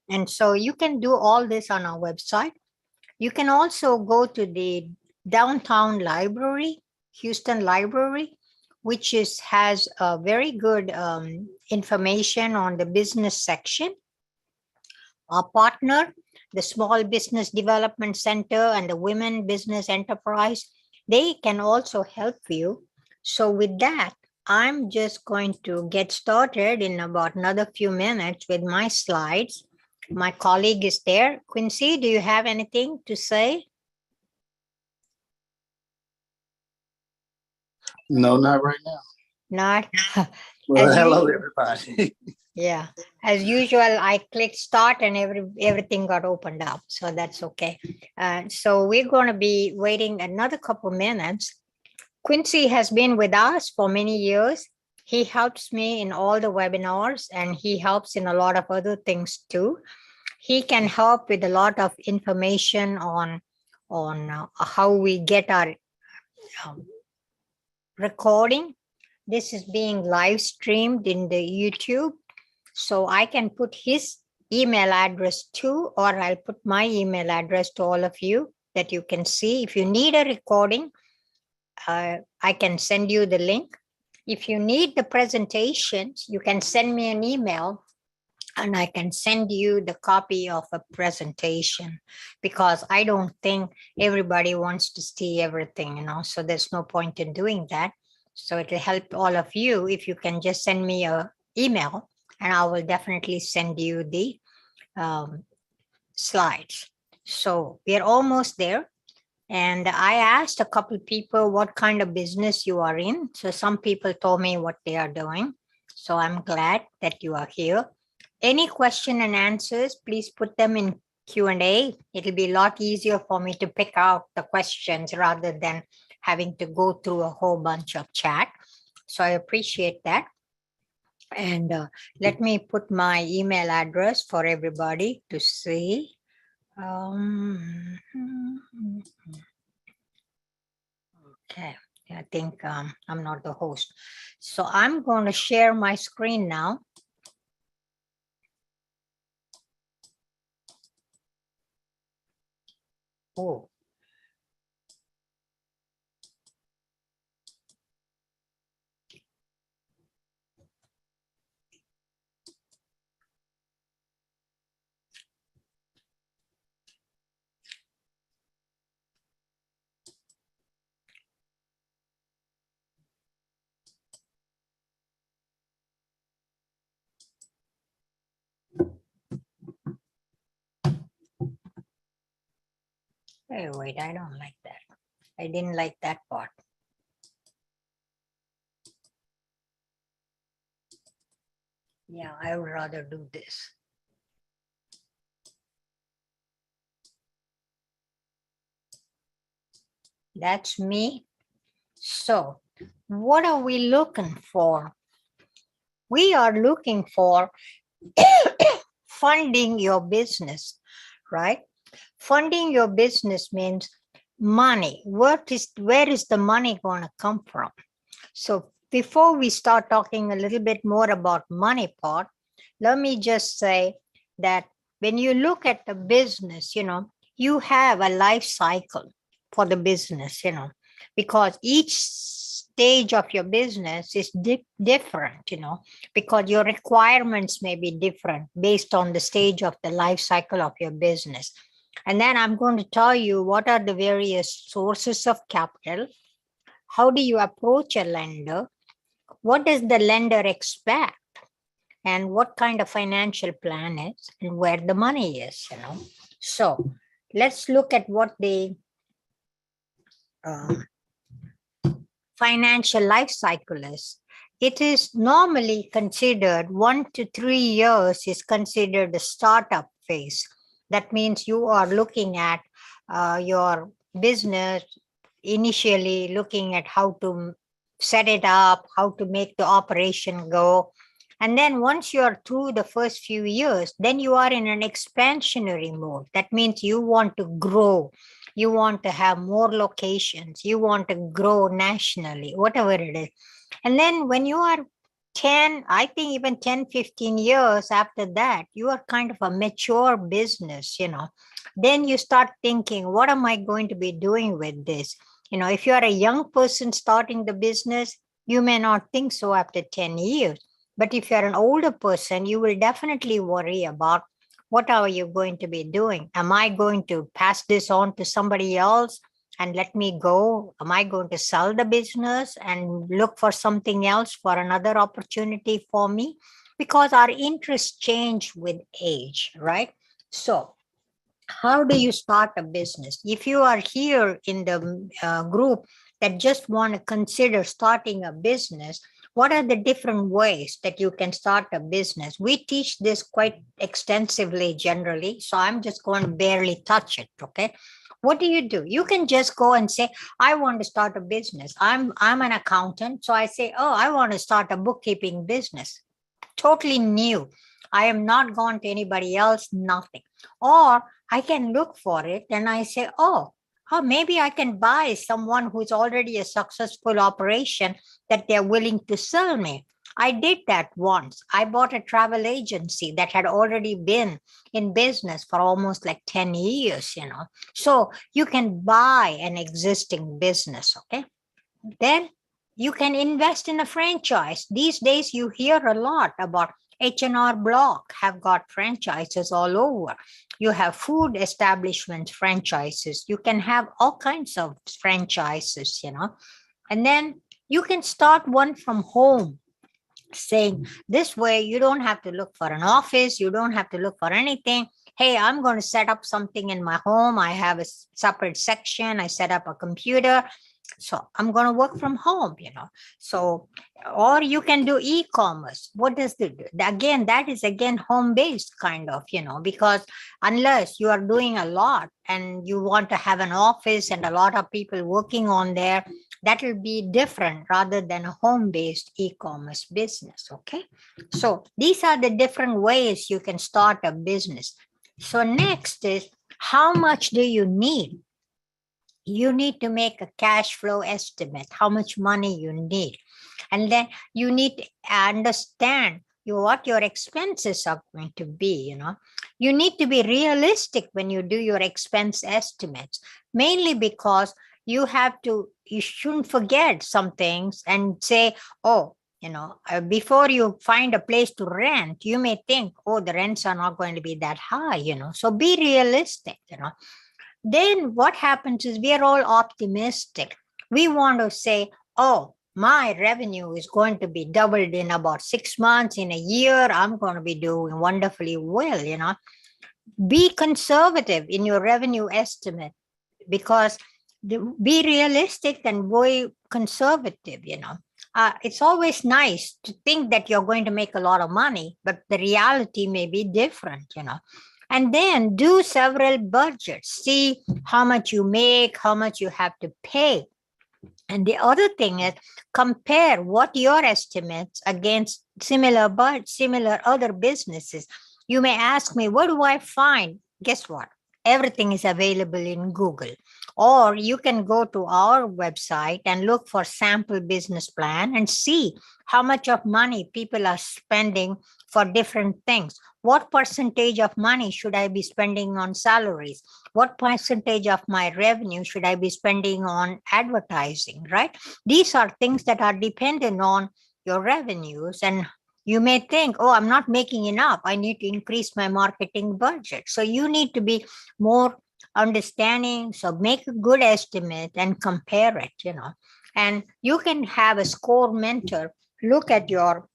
And so you can do all this on our website. You can also go to the downtown library, Houston Library, which has a very good information on the business section. Our partner, the Small Business Development Center and the Women Business Enterprise, they can also help you. So with that, I'm just going to get started in about another few minutes with my slides. My colleague is there. Quincy, do you have anything to say? No, not right now. Not. Well, As hello, you, everybody. yeah, as usual, I clicked start and everything got opened up, so that's okay. So we're going to be waiting another couple minutes. Quincy has been with us for many years. He helps me in all the webinars and he helps in a lot of other things too. He can help with a lot of information on how we get our um, recording. This is being live streamed in the YouTube. So I can put his email address too, or I'll put my email address to all of you that you can see. If you need a recording, I can send you the link. If you need the presentations, you can send me an email and I can send you the copy of a presentation, because I don't think everybody wants to see everything, so there's no point in doing that. So it'll help all of you if you can just send me a email and I will definitely send you the um, slides. So we're almost there. And I asked a couple people what kind of business you are in. So some people told me what they are doing. So I'm glad that you are here. Any question and answers, please put them in Q&A. It'll be a lot easier for me to pick out the questions rather than having to go through a whole bunch of chat. So I appreciate that. And let me put my email address for everybody to see. Okay, I think I'm not the host. So I'm going to share my screen now. Oh. Hey, wait, I don't like that. I didn't like that part. Yeah, I would rather do this. That's me. So what are we looking for? We are looking for funding your business, right? Funding your business means money. Where is the money going to come from? So before we start talking a little bit more about money part, let me just say that when you look at the business, you have a life cycle for the business, because each stage of your business is different, because your requirements may be different based on the stage of the life cycle of your business. And then I'm going to tell you what are the various sources of capital. How do you approach a lender? What does the lender expect? And what kind of financial plan is and where the money is, So let's look at what the financial life cycle is. It is normally considered 1 to 3 years is considered the startup phase. That means you are looking at your business, initially looking at how to set it up, how to make the operation go. And then once you are through the first few years, then you are in an expansionary mode. That means you want to grow. You want to have more locations. You want to grow nationally, whatever it is. And then when you are I think even 10, 15 years after that, you are kind of a mature business, then you start thinking, what am I going to be doing with this? If you are a young person starting the business, you may not think so after 10 years. But if you're an older person, you will definitely worry about what are you going to be doing? Am I going to pass this on to somebody else and let me go? Am I going to sell the business and look for something else for another opportunity for me? Because our interests change with age, right? So, how do you start a business? If you are here in the group that just want to consider starting a business, what are the different ways that you can start a business? We teach this quite extensively generally, so I'm just going to barely touch it, okay? What do? You can just go and say, I want to start a business. I'm an accountant, so I say, oh, I want to start a bookkeeping business. Totally new. I am not gone to anybody else, nothing. Or I can look for it and I say, oh, maybe I can buy someone who's already a successful operation that they're willing to sell me. I did that once. I bought a travel agency that had already been in business for almost like 10 years, So you can buy an existing business, okay? Then you can invest in a franchise. These days you hear a lot about H&R Block have got franchises all over. You have food establishment franchises. You can have all kinds of franchises, and then you can start one from home, saying this way you don't have to look for an office. You don't have to look for anything. Hey, I'm going to set up something in my home. I have a separate section. I set up a computer. So I'm going to work from home, So, or you can do e-commerce. What does it do? Again, that is again home-based kind of, because unless you are doing a lot and you want to have an office and a lot of people working on there, that will be different rather than a home-based e-commerce business, okay? So these are the different ways you can start a business. So next is, how much do you need? You need to make a cash flow estimate, how much money you need. And then you need to understand what your expenses are going to be, You need to be realistic when you do your expense estimates, mainly because you shouldn't forget some things and say, oh, before you find a place to rent, you may think, oh, the rents are not going to be that high, So be realistic, Then what happens is we are all optimistic. We want to say, oh, my revenue is going to be doubled in about 6 months, in a year. I'm going to be doing wonderfully well, Be conservative in your revenue estimate, because be realistic and be conservative, It's always nice to think that you're going to make a lot of money, but the reality may be different, And then do several budgets. See how much you make, how much you have to pay. And the other thing is, compare what your estimates against similar other businesses. You may ask me, what do I find? Guess what? Everything is available in Google. Or you can go to our website and look for sample business plan and see how much of money people are spending for different things. What percentage of money should I be spending on salaries? What percentage of my revenue should I be spending on advertising, right? These are things that are dependent on your revenues, and you may think, oh, I'm not making enough. I need to increase my marketing budget. So you need to be more understanding. So make a good estimate and compare it, And you can have a score mentor look at your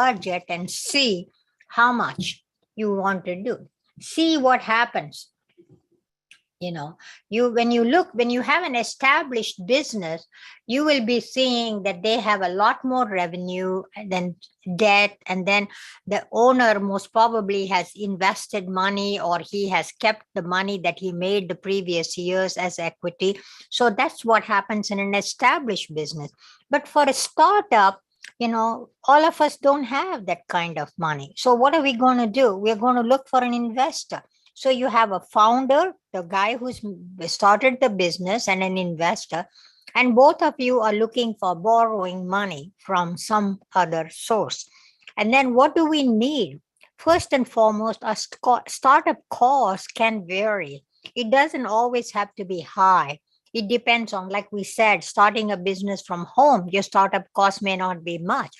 budget and see how much you want to do. See what happens. When you have an established business, you will be seeing that they have a lot more revenue than debt, and then the owner most probably has invested money, or he has kept the money that he made the previous years as equity. So that's what happens in an established business. But for a startup, all of us don't have that kind of money. So what are we going to do? We're going to look for an investor. So you have a founder, the guy who's started the business, and an investor. And both of you are looking for borrowing money from some other source. And then what do we need? First and foremost, a startup cost can vary. It doesn't always have to be high. It depends on, like we said, starting a business from home, your startup cost may not be much.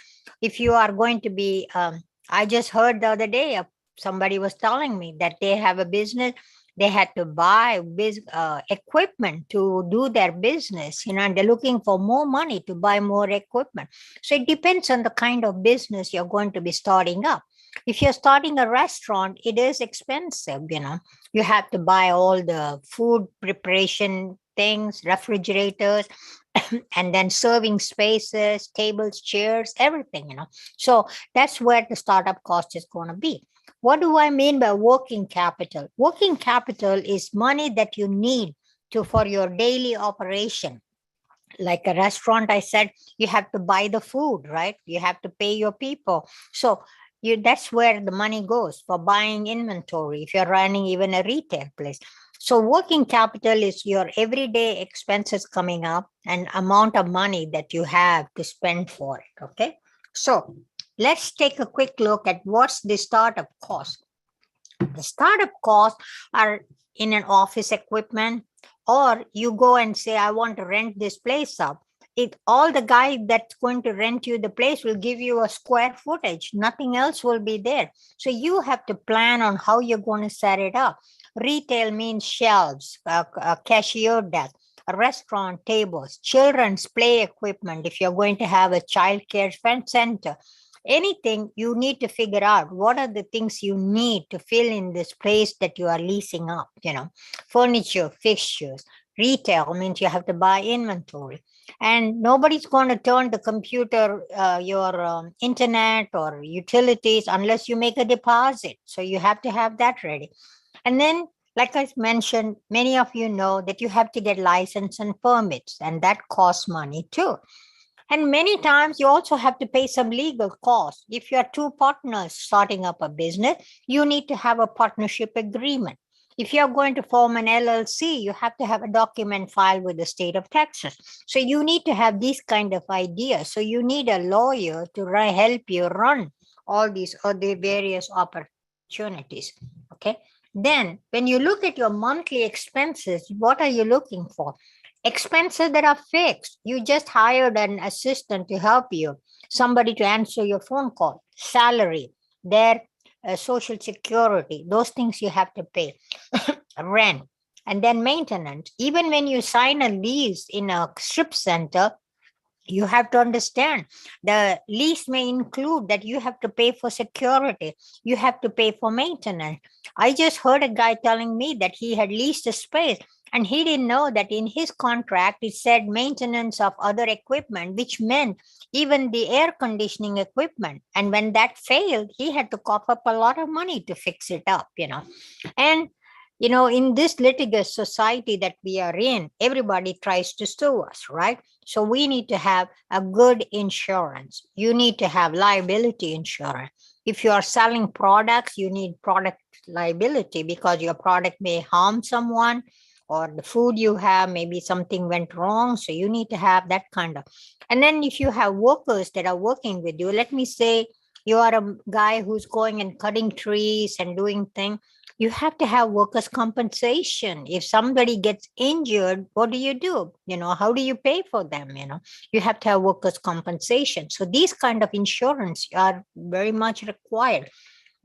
If you are going to be, I just heard the other day, somebody was telling me that they have a business, they had to buy equipment to do their business, and they're looking for more money to buy more equipment. So it depends on the kind of business you're going to be starting up. If you're starting a restaurant, it is expensive. You have to buy all the food preparation things, refrigerators, and then serving spaces, tables, chairs, everything. So that's where the startup cost is going to be. What do I mean by working capital? Working capital is money that you need for your daily operation. Like a restaurant, I said, you have to buy the food, right? You have to pay your people. So that's where the money goes for buying inventory if you're running even a retail place. So working capital is your everyday expenses coming up and amount of money that you have to spend for it. Okay. So let's take a quick look at what's the startup cost. The startup costs are in an office equipment, or you go and say, I want to rent this place up. All the guy that's going to rent you the place will give you a square footage. Nothing else will be there. So you have to plan on how you're going to set it up. Retail means shelves, a cashier desk, a restaurant tables, children's play equipment. If you're going to have a child care center, anything, you need to figure out what are the things you need to fill in this place that you are leasing up. Furniture, fixtures. Retail means you have to buy inventory, and nobody's going to turn the computer, your internet or utilities unless you make a deposit. So you have to have that ready. And then, like I mentioned, many of you know that you have to get license and permits, and that costs money too. And many times you also have to pay some legal costs. If you are two partners starting up a business, you need to have a partnership agreement. If you're going to form an LLC, you have to have a document filed with the state of Texas. So you need to have these kind of ideas. So you need a lawyer to help you run all these other various opportunities. Okay. Then when you look at your monthly expenses, what are you looking for? Expenses that are fixed. You just hired an assistant to help you, somebody to answer your phone call, salary, their social security, those things you have to pay, rent, and then maintenance. Even when you sign a lease in a strip center, you have to understand the lease may include that you have to pay for security, you have to pay for maintenance. I just heard a guy telling me that he had leased a space and he didn't know that in his contract it said maintenance of other equipment, which meant even the air conditioning equipment. And when that failed, he had to cough up a lot of money to fix it up. And in this litigious society that we are in, everybody tries to sue us, right? So we need to have a good insurance. You need to have liability insurance. If you are selling products, you need product liability because your product may harm someone, or the food you have, maybe something went wrong. So you need to have that kind of. And then if you have workers that are working with you, let me say you are a guy who's going and cutting trees and doing things, you have to have workers' compensation. If somebody gets injured, what do you do? How do you pay for them? You have to have workers' compensation. So these kind of insurance are very much required.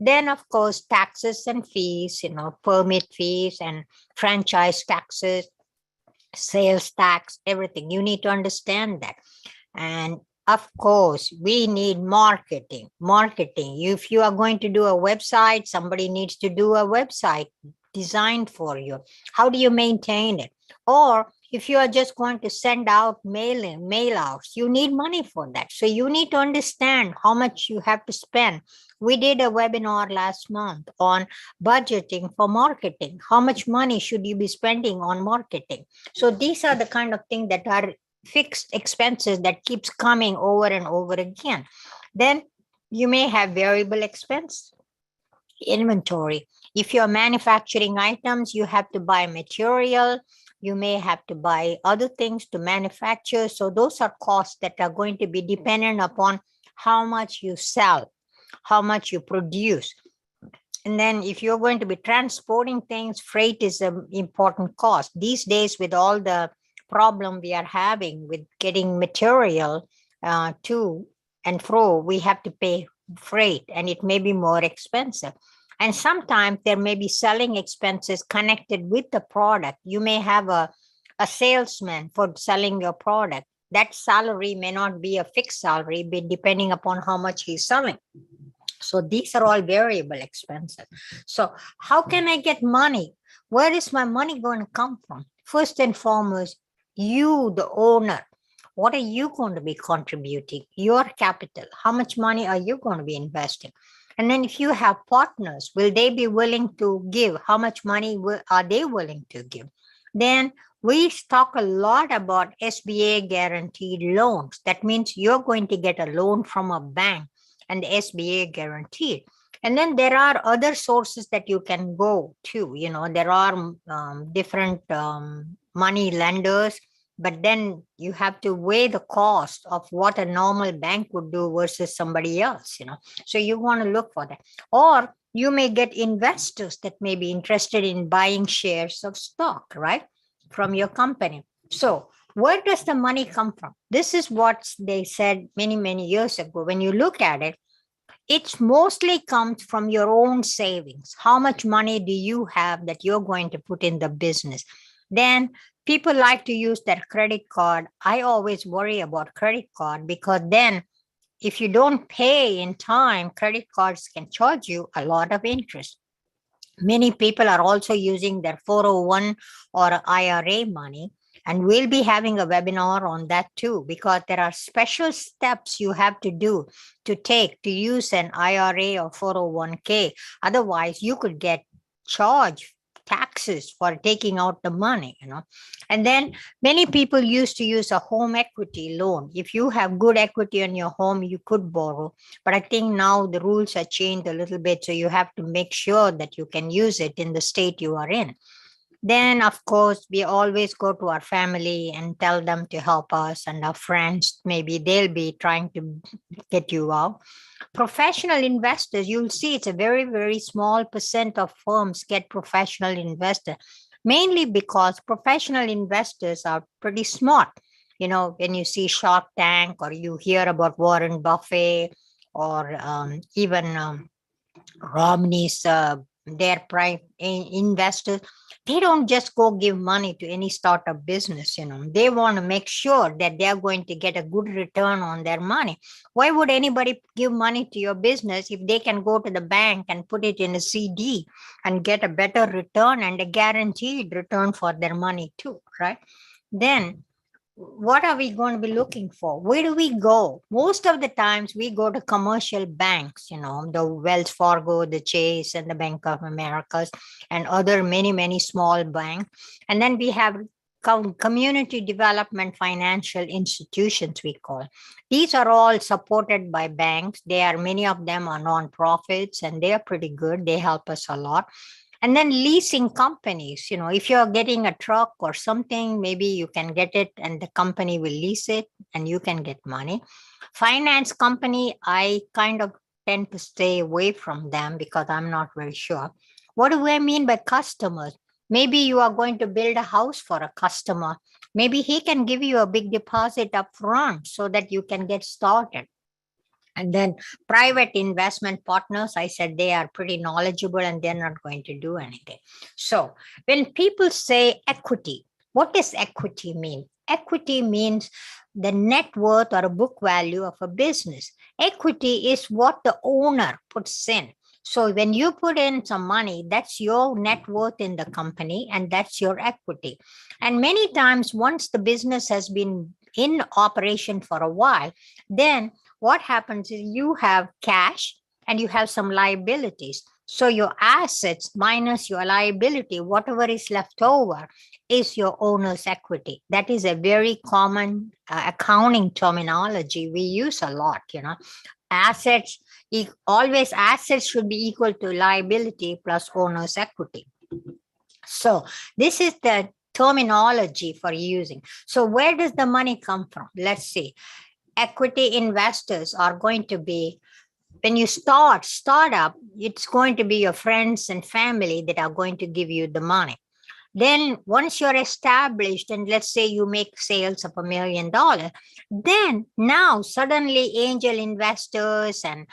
Then, of course, taxes and fees, permit fees and franchise taxes, sales tax, everything. You need to understand that. And of course, we need marketing. If you are going to do a website, somebody needs to do a website designed for you. How do you maintain it? Or if you are just going to send out mail outs, you need money for that. So you need to understand how much you have to spend. We did a webinar last month on budgeting for marketing. How much money should you be spending on marketing? So these are the kind of things that are fixed expenses that keeps coming over and over again. Then you may have variable expense, inventory. If you're manufacturing items, you have to buy material, You may have to buy other things to manufacture. So those are costs that are going to be dependent upon how much you sell, how much you produce. And then if you're going to be transporting things, freight is an important cost. These days, with all the problem we are having with getting material to and fro, we have to pay freight, and it may be more expensive. And sometimes there may be selling expenses connected with the product. You may have a salesman for selling your product. That salary may not be a fixed salary, but depending upon how much he's selling. So these are all variable expenses. So how can I get money? Where is my money going to come from? First and foremost, you, the owner, what are you going to be contributing? Your capital. How much money are you going to be investing? And then if you have partners, will they be willing to give? How much money are they willing to give? Then we talk a lot about SBA guaranteed loans. That means you're going to get a loan from a bank and the SBA guaranteed. And then there are other sources that you can go to. There are different money lenders, but then you have to weigh the cost of what a normal bank would do versus somebody else. So you want to look for that. Or you may get investors that may be interested in buying shares of stock, right, from your company. So where does the money come from? This is what they said many, many years ago. When you look at it, it mostly comes from your own savings. How much money do you have that you're going to put in the business? Then people like to use their credit card. I always worry about credit card because then if you don't pay in time, credit cards can charge you a lot of interest. Many people are also using their 401 or IRA money. And we'll be having a webinar on that too, because there are special steps you have to do to take to use an IRA or 401k. Otherwise, you could get charged taxes for taking out the money, And then many people used to use a home equity loan. If you have good equity on your home, you could borrow. But I think now the rules are changed a little bit. So you have to make sure that you can use it in the state you are in. Then, of course, we always go to our family and tell them to help us, and our friends, maybe they'll be trying to get you out. Professional investors, you'll see it's a very, very small percent of firms get professional investors, mainly because professional investors are pretty smart. When you see Shark Tank or you hear about Warren Buffett or even Romney's, their prime investors, they don't just go give money to any startup business. They want to make sure that they're going to get a good return on their money. Why would anybody give money to your business if they can go to the bank and put it in a CD and get a better return and a guaranteed return for their money too, right? Then what are we going to be looking for? Where do we go? Most of the times we go to commercial banks, the Wells Fargo, the Chase, and the Bank of Americas, and other many, many small banks. And then we have community development financial institutions, we call. These are all supported by banks. Many of them are nonprofits, and they are pretty good. They help us a lot. And then leasing companies, if you're getting a truck or something, maybe you can get it and the company will lease it and you can get money. Finance company, I kind of tend to stay away from them because I'm not very sure. What do I mean by customers? Maybe you are going to build a house for a customer. Maybe he can give you a big deposit up front so that you can get started. And then private investment partners, I said they are pretty knowledgeable and they're not going to do anything. So when people say equity, what does equity mean? Equity means the net worth or a book value of a business. Equity is what the owner puts in. So when you put in some money, that's your net worth in the company and that's your equity. And many times once the business has been in operation for a while, then what happens is you have cash and you have some liabilities. So your assets minus your liability, whatever is left over, is your owner's equity. That is a very common accounting terminology we use a lot. Assets should be equal to liability plus owner's equity. So this is the terminology for using. So where does the money come from? Let's see. Equity investors are going to be, when you start up, it's going to be your friends and family that are going to give you the money. Then once you're established, and let's say you make sales of $1 million, then now suddenly angel investors and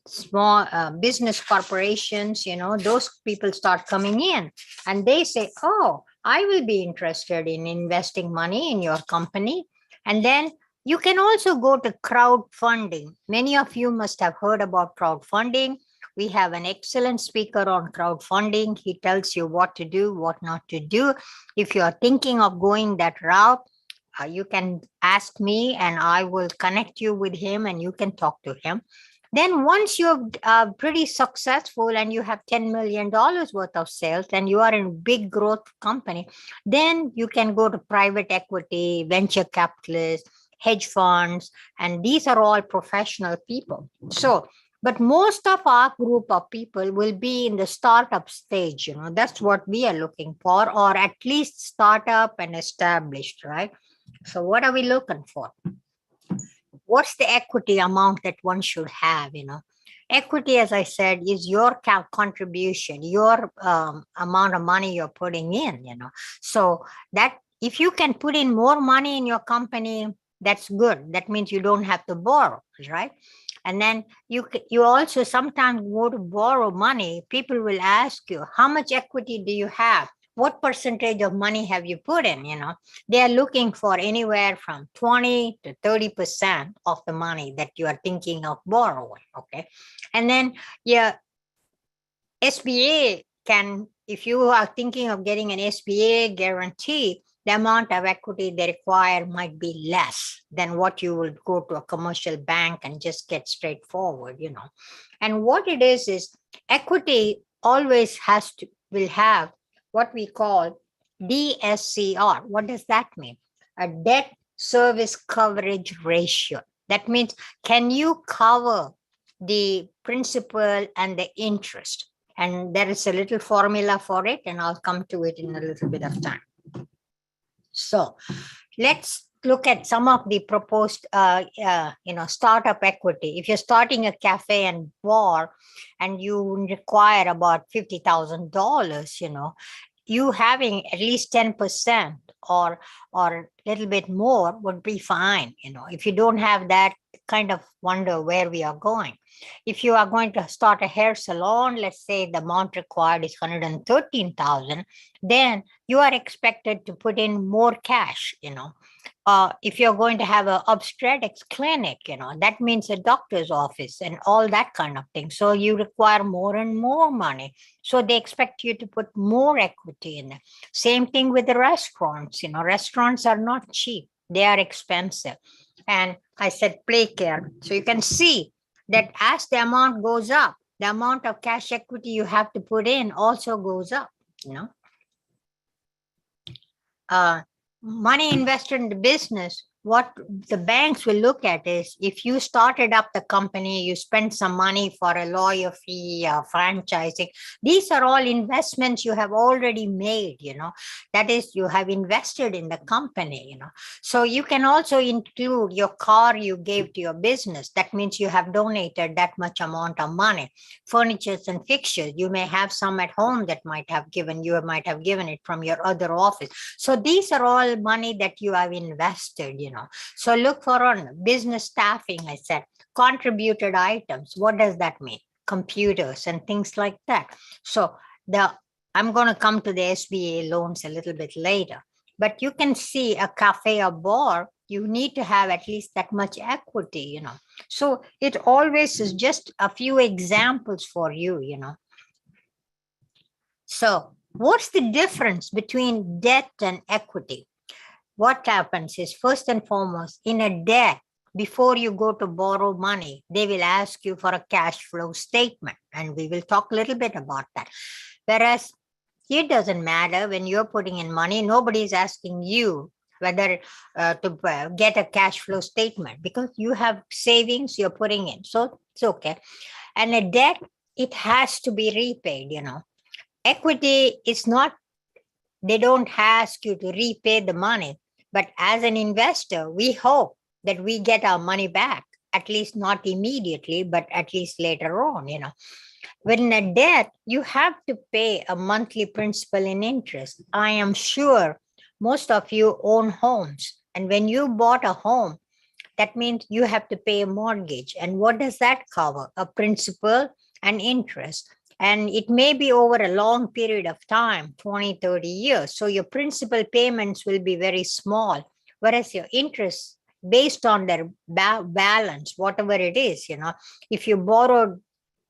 small business corporations, those people start coming in and they say, oh, I will be interested in investing money in your company. And then you can also go to crowdfunding. Many of you must have heard about crowdfunding. We have an excellent speaker on crowdfunding. He tells you what to do, what not to do. If you're thinking of going that route, you can ask me and I will connect you with him and you can talk to him. Then once you're pretty successful and you have $10 million worth of sales and you are in a big growth company, then you can go to private equity, venture capitalists, hedge funds, and these are all professional people. So, but most of our group of people will be in the startup stage, that's what we are looking for, or at least startup and established, right? So what are we looking for? What's the equity amount that one should have, Equity, as I said, is your contribution, your amount of money you're putting in, So that if you can put in more money in your company, that's good. That means you don't have to borrow, right? And then you also sometimes go to borrow money. People will ask you, how much equity do you have? What percentage of money have you put in? They are looking for anywhere from 20 to 30% of the money that you are thinking of borrowing. Okay. And then, SBA can, if you are thinking of getting an SBA guarantee, the amount of equity they require might be less than what you would go to a commercial bank and just get straightforward, And what it is equity always will have what we call DSCR. What does that mean? A debt service coverage ratio. That means, can you cover the principal and the interest? And there is a little formula for it, and I'll come to it in a little bit of time. So let's look at some of the proposed, startup equity. If you're starting a cafe and bar and you require about $50,000, you having at least 10% or a little bit more would be fine. If you don't have that, kind of wonder where we are going. If you are going to start a hair salon, let's say the amount required is $113,000, then you are expected to put in more cash. If you're going to have an obstetrics clinic, that means a doctor's office and all that kind of thing. So you require more and more money. So they expect you to put more equity in it. Same thing with the restaurants. Restaurants are not cheap. They are expensive. And I said play care. So you can see that as the amount goes up, the amount of cash equity you have to put in also goes up, money invested in the business, what the banks will look at is, if you started up the company, you spend some money for a lawyer fee, franchising. These are all investments you have already made, that is, you have invested in the company, So you can also include your car you gave to your business. That means you have donated that much amount of money. Furniture and fixtures, you may have some at home that you might have given it from your other office. So these are all money that you have invested, So look for on business staffing, I said, contributed items. What does that mean? Computers and things like that. So I'm going to come to the SBA loans a little bit later, but you can see a cafe or bar, you need to have at least that much equity, So it always is just a few examples for you, So what's the difference between debt and equity? What happens is, first and foremost, in a debt, before you go to borrow money, they will ask you for a cash flow statement. And we will talk a little bit about that. Whereas it doesn't matter when you're putting in money, nobody's asking you whether to get a cash flow statement, because you have savings you're putting in. So it's okay. And a debt, it has to be repaid, Equity is not They don't ask you to repay the money. But as an investor, we hope that we get our money back, at least not immediately, but at least later on, When a debt, you have to pay a monthly principal and interest. I am sure most of you own homes. And when you bought a home, that means you have to pay a mortgage. And what does that cover? A principal and interest. And it may be over a long period of time, 20, 30 years. So your principal payments will be very small, whereas your interest based on their balance, whatever it is, if you borrowed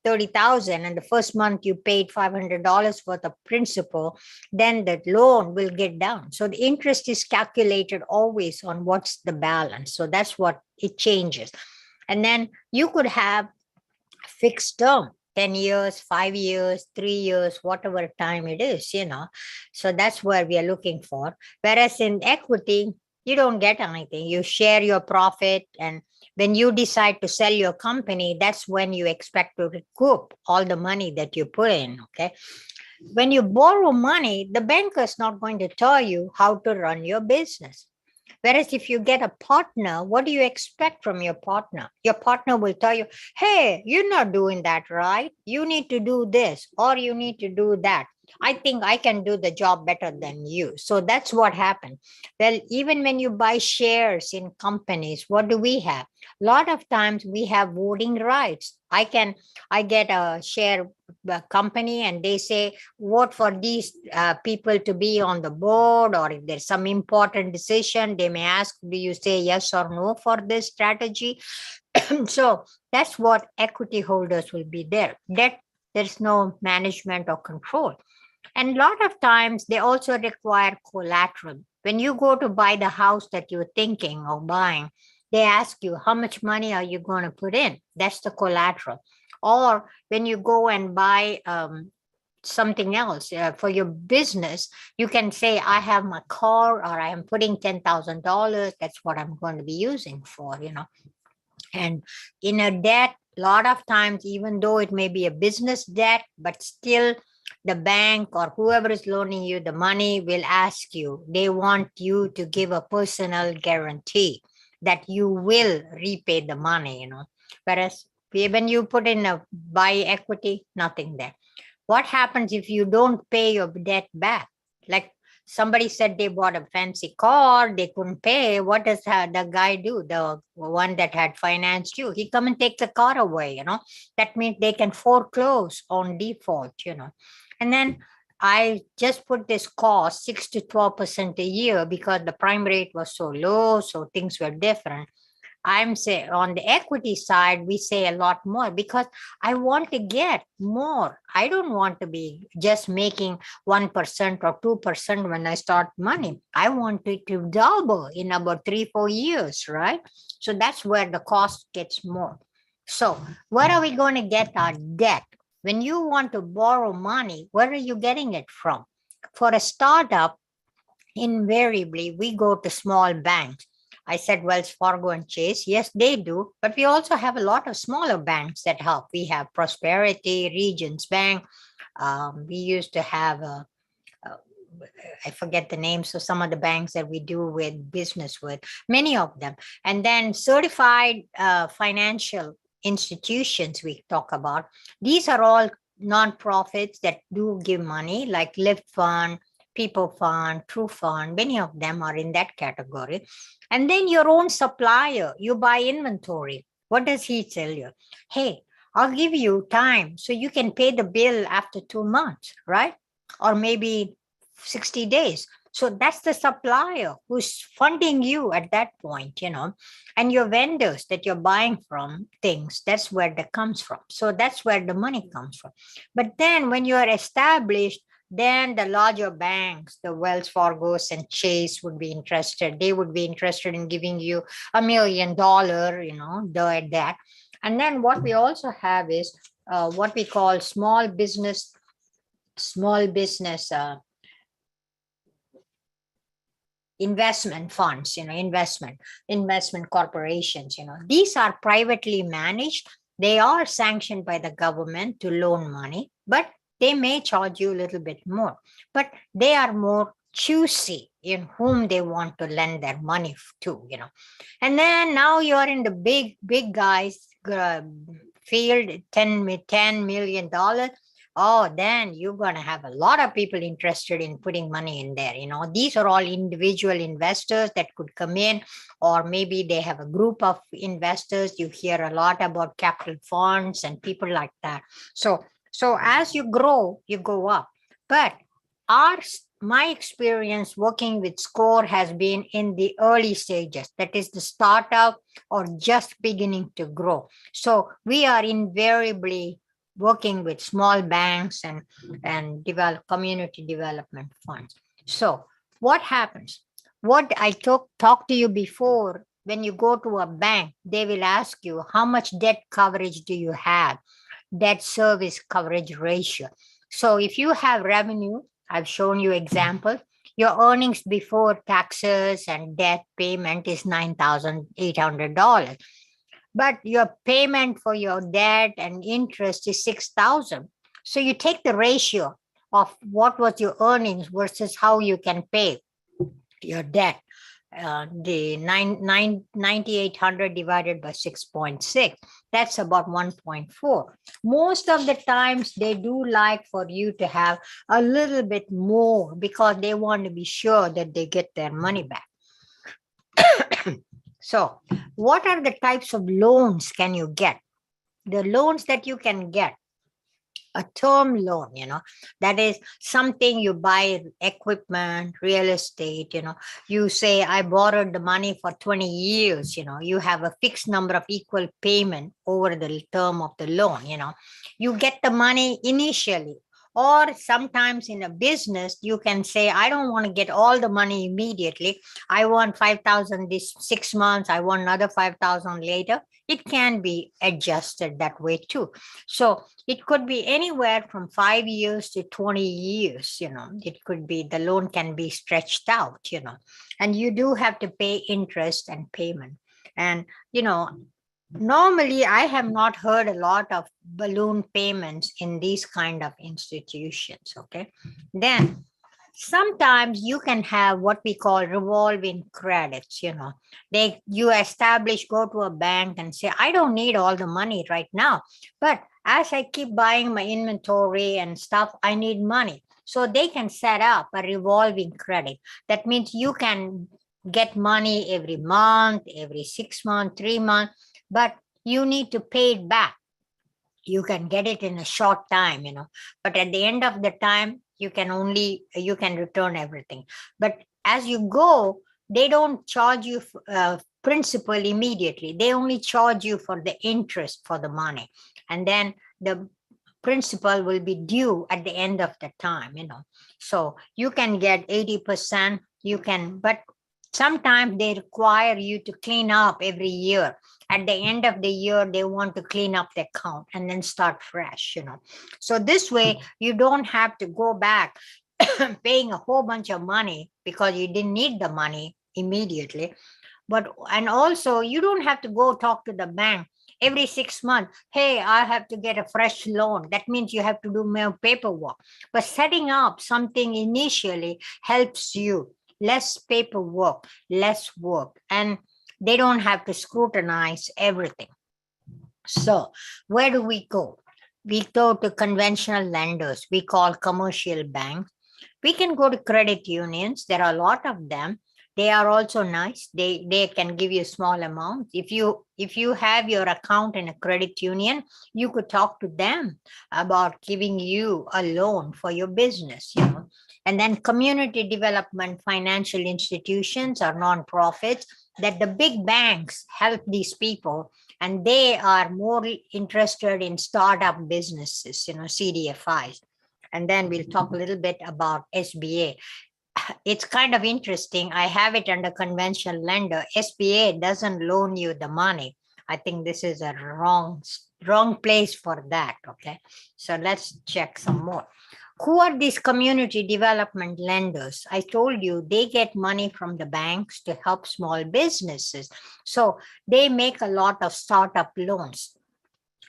30,000 and the first month you paid $500 worth of principal, then the loan will get down. So the interest is calculated always on what's the balance. So that's what it changes. And then you could have fixed term, 10 years, 5 years, 3 years, whatever time it is, So that's where we are looking for. Whereas in equity, you don't get anything. You share your profit, and when you decide to sell your company, that's when you expect to recoup all the money that you put in, okay? When you borrow money, the banker is not going to tell you how to run your business. Whereas if you get a partner, what do you expect from your partner? Your partner will tell you, hey, you're not doing that right. You need to do this, or you need to do that. I think I can do the job better than you. So that's what happened. Well, even when you buy shares in companies, what do we have? A lot of times we have voting rights. I get a share company and they say, vote for these people to be on the board, or if there's some important decision, they may ask, do you say yes or no for this strategy? So that's what equity holders will be there. There's no management or control. And a lot of times they also require collateral. When you go to buy the house that you're thinking of buying, they ask you, how much money are you going to put in? That's the collateral. Or when you go and buy something else for your business, you can say, I have my car, or I am putting $10,000. That's what I'm going to be using for, And in a debt, a lot of times, even though it may be a business debt, but still the bank or whoever is loaning you the money will ask you, they want you to give a personal guarantee that you will repay the money, Whereas when you put in a buy equity, nothing there. What happens if you don't pay your debt back? Like somebody said they bought a fancy car, they couldn't pay. What does the guy do? The one that had financed you, he come and take the car away, That means they can foreclose on default, And then I just put this cost 6 to 12% a year because the prime rate was so low, so things were different. I'm saying on the equity side, we say a lot more because I want to get more. I don't want to be just making 1% or 2% when I start money. I want it to double in about 3-4 years, right? So that's where the cost gets more. So where are we going to get our debt? When you want to borrow money, where are you getting it from? For a startup, invariably, we go to small banks. I said Wells Fargo and Chase. Yes, they do. But we also have a lot of smaller banks that help. We have Prosperity, Regions Bank. We used to have, I forget the names of some of the banks that we do with business with, many of them. And then certified financial institutions we talk about. These are all nonprofits that do give money, like Lift Fund, People Fund, True Fund. Many of them are in that category. And then your own supplier, you buy inventory. What does he tell you? Hey, I'll give you time so you can pay the bill after 2 months, right? Or maybe 60 days. So that's the supplier who's funding you at that point, and your vendors that you're buying from things, that's where that comes from. So that's where the money comes from. But then when you're established, then the larger banks, the Wells Fargo's and Chase would be interested. They would be interested in giving you $1 million, that. And then what we also have is what we call small business investment funds, investment corporations, these are privately managed. They are sanctioned by the government to loan money, but they may charge you a little bit more, but they are more choosy in whom they want to lend their money to, And then now you're in the big guys field, $10 million. Oh, then you're going to have a lot of people interested in putting money in there. These are all individual investors that could come in, or maybe they have a group of investors. You hear a lot about capital funds and people like that. So as you grow, you go up. But my experience working with SCORE has been in the early stages, that is the startup or just beginning to grow. So we are invariably working with small banks and develop community development funds. So what happens? What I talked to you before, when you go to a bank, they will ask you how much debt coverage do you have, debt service coverage ratio. So if you have revenue, I've shown you example, your earnings before taxes and debt payment is $9,800. But your payment for your debt and interest is $6,000. So you take the ratio of what was your earnings versus how you can pay your debt. The 9,800 divided by 6.6, that's about 1.4. Most of the times they do like for you to have a little bit more because they want to be sure that they get their money back. So what are the types of loans can you get? The loans that you can get, a term loan, that is something you buy equipment, real estate, you say, I borrowed the money for 20 years, you have a fixed number of equal payment over the term of the loan, you get the money initially. Or sometimes in a business, you can say, I don't want to get all the money immediately. I want 5,000 this 6 months. I want another 5,000 later. It can be adjusted that way too. So it could be anywhere from 5 years to 20 years, it could be, the loan can be stretched out, and you do have to pay interest and payment. And, normally I have not heard a lot of balloon payments in these kind of institutions. Okay. Then sometimes you can have what we call revolving credits. You establish, go to a bank and say, I don't need all the money right now, but as I keep buying my inventory and stuff, I need money. So they can set up a revolving credit. That means you can get money every month, every 6 months, 3 months, but you need to pay it back. You can get it in a short time, but at the end of the time, you can return everything. But as you go, they don't charge you principal immediately. They only charge you for the interest for the money. And then the principal will be due at the end of the time, So you can get 80%, but sometimes they require you to clean up every year. At the end of the year, they want to clean up the account and then start fresh, So this way, you don't have to go back paying a whole bunch of money because you didn't need the money immediately. And also, you don't have to go talk to the bank every 6 months. Hey, I have to get a fresh loan. That means you have to do more paperwork. But setting up something initially helps you. Less paperwork, less work, and they don't have to scrutinize everything. So where do we go? We go to conventional lenders. We call commercial banks. We can go to credit unions. There are a lot of them. They are also nice. They can give you small amounts. If you have your account in a credit union, you could talk to them about giving you a loan for your business, And then community development financial institutions or nonprofits that the big banks help these people, and they are more interested in startup businesses, CDFIs. And then we'll talk a little bit about SBA. It's kind of interesting. I have it under conventional lender. SBA doesn't loan you the money. I think this is a wrong place for that. Okay. So let's check some more. Who are these community development lenders? I told you they get money from the banks to help small businesses. So they make a lot of startup loans.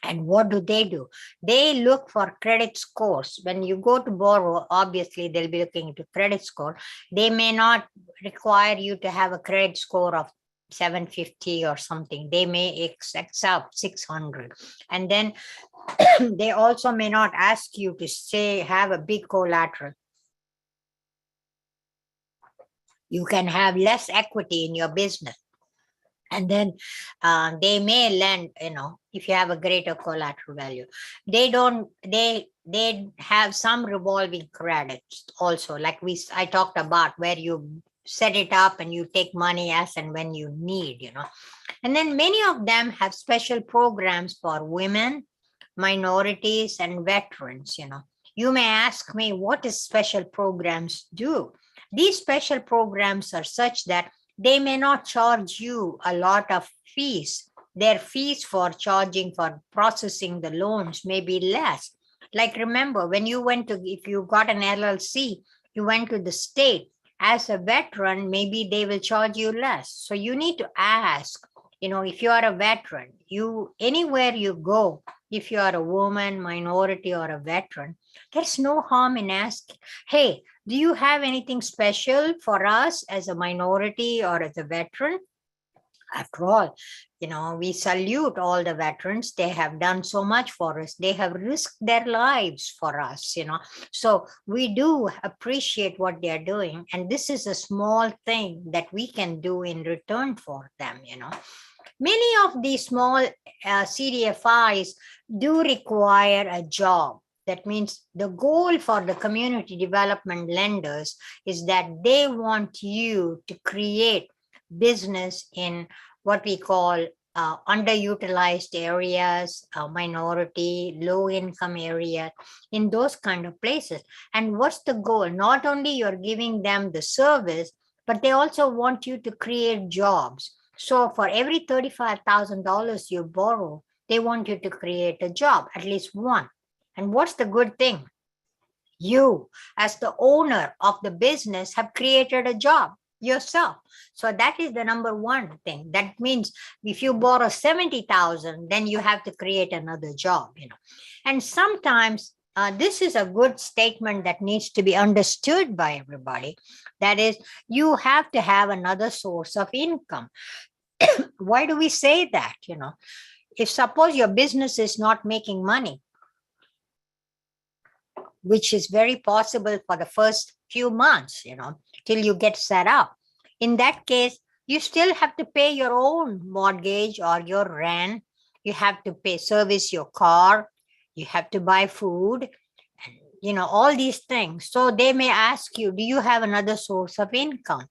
And what do? They look for credit scores. When you go to borrow, obviously they'll be looking into credit score. They may not require you to have a credit score of 750 or something. They may accept 600. And then they also may not ask you to say have a big collateral. You can have less equity in your business. And then they may lend, if you have a greater collateral value. They have some revolving credits also, like I talked about, where you set it up and you take money as and when you need. And then many of them have special programs for women, minorities, and veterans. You may ask me, what does special programs do? These special programs are such that they may not charge you a lot of fees. Their fees for processing the loans may be less. Like, remember, when you if you got an LLC, you went to the state. As a veteran, maybe they will charge you less. So you need to ask, if you are a veteran, anywhere you go, if you are a woman, minority, or a veteran, there's no harm in asking, hey, do you have anything special for us as a minority or as a veteran? After all, we salute all the veterans. They have done so much for us. They have risked their lives for us, So we do appreciate what they're doing. And this is a small thing that we can do in return for them, Many of these small CDFIs do require a job. That means the goal for the community development lenders is that they want you to create business in what we call underutilized areas, minority, low income areas, in those kind of places. And what's the goal? Not only you're giving them the service, but they also want you to create jobs. So for every $35,000 you borrow, they want you to create a job, at least one. And what's the good thing? You, as the owner of the business, have created a job yourself. So that is the number one thing. That means if you borrow 70,000, then you have to create another job, And sometimes this is a good statement that needs to be understood by everybody. That is, you have to have another source of income. Why do we say that? If suppose your business is not making money, which is very possible for the first few months, till you get set up. In that case, you still have to pay your own mortgage or your rent. You have to service your car. You have to buy food, and, all these things. So they may ask you, do you have another source of income?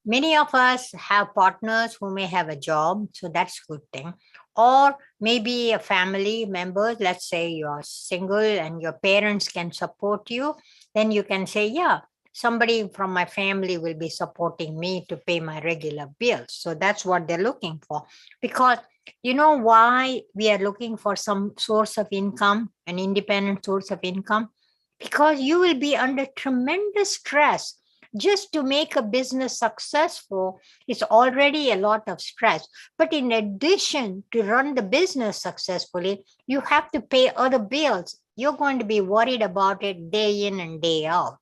Many of us have partners who may have a job, so that's a good thing. Or maybe a family member, let's say you're single and your parents can support you, then you can say, yeah, somebody from my family will be supporting me to pay my regular bills. So that's what they're looking for. Because you know why we are looking for some source of income, an independent source of income? Because you will be under tremendous stress. Just to make a business successful is already a lot of stress. But in addition to run the business successfully, you have to pay other bills. You're going to be worried about it day in and day out,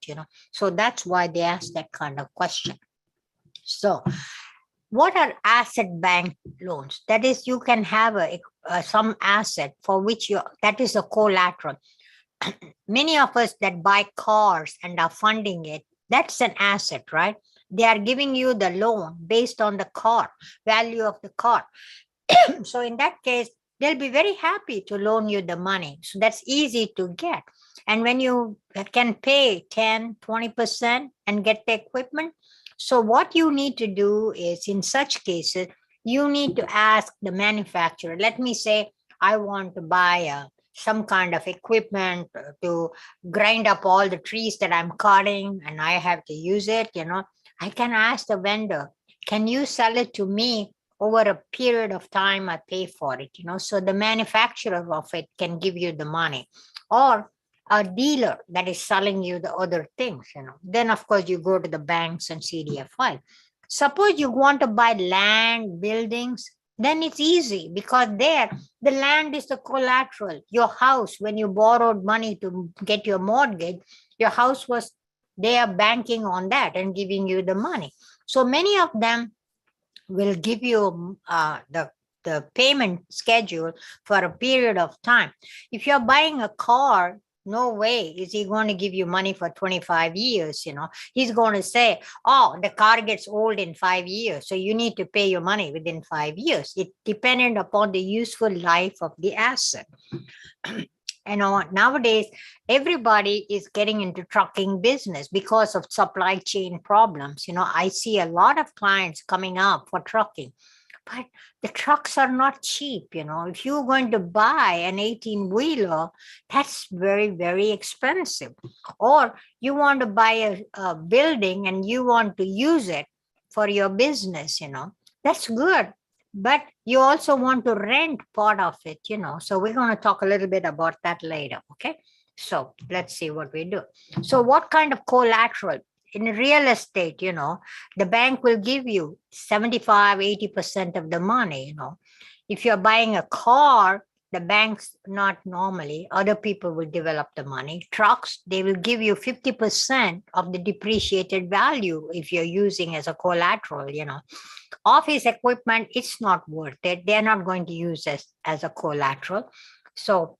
So that's why they ask that kind of question. So what are asset bank loans? That is, you can have some asset for which that is a collateral. Many of us that buy cars and are funding it, that's an asset, right? They are giving you the loan based on the car, value of the car. So in that case, they'll be very happy to loan you the money. So that's easy to get. And when you can pay 10, 20% and get the equipment. So what you need to do is, in such cases, you need to ask the manufacturer. Let me say, I want to buy some kind of equipment to grind up all the trees that I'm cutting and I have to use it, I can ask the vendor, can you sell it to me over a period of time? I pay for it, so the manufacturer of it can give you the money, or a dealer that is selling you the other things, Then of course you go to the banks and CDFI. Suppose you want to buy land, buildings, then it's easy because there the land is the collateral. Your house, when you borrowed money to get your mortgage, your house was, they are banking on that and giving you the money. So many of them will give you the payment schedule for a period of time. If you're buying a car, no way is he going to give you money for 25 years. He's going to say, oh, the car gets old in 5 years, so you need to pay your money within 5 years. It depended upon the useful life of the asset. Nowadays, everybody is getting into trucking business because of supply chain problems. I see a lot of clients coming up for trucking, but the trucks are not cheap. If you're going to buy an 18-wheeler, that's very, very expensive. Or you want to buy a building and you want to use it for your business, that's good. But you also want to rent part of it, So we're going to talk a little bit about that later, okay? So let's see what we do. So what kind of collateral? In real estate, the bank will give you 75, 80% of the money, If you're buying a car, the banks, not normally, other people will develop the money. Trucks, they will give you 50% of the depreciated value if you're using as a collateral, Office equipment, it's not worth it. They're not going to use as a collateral. So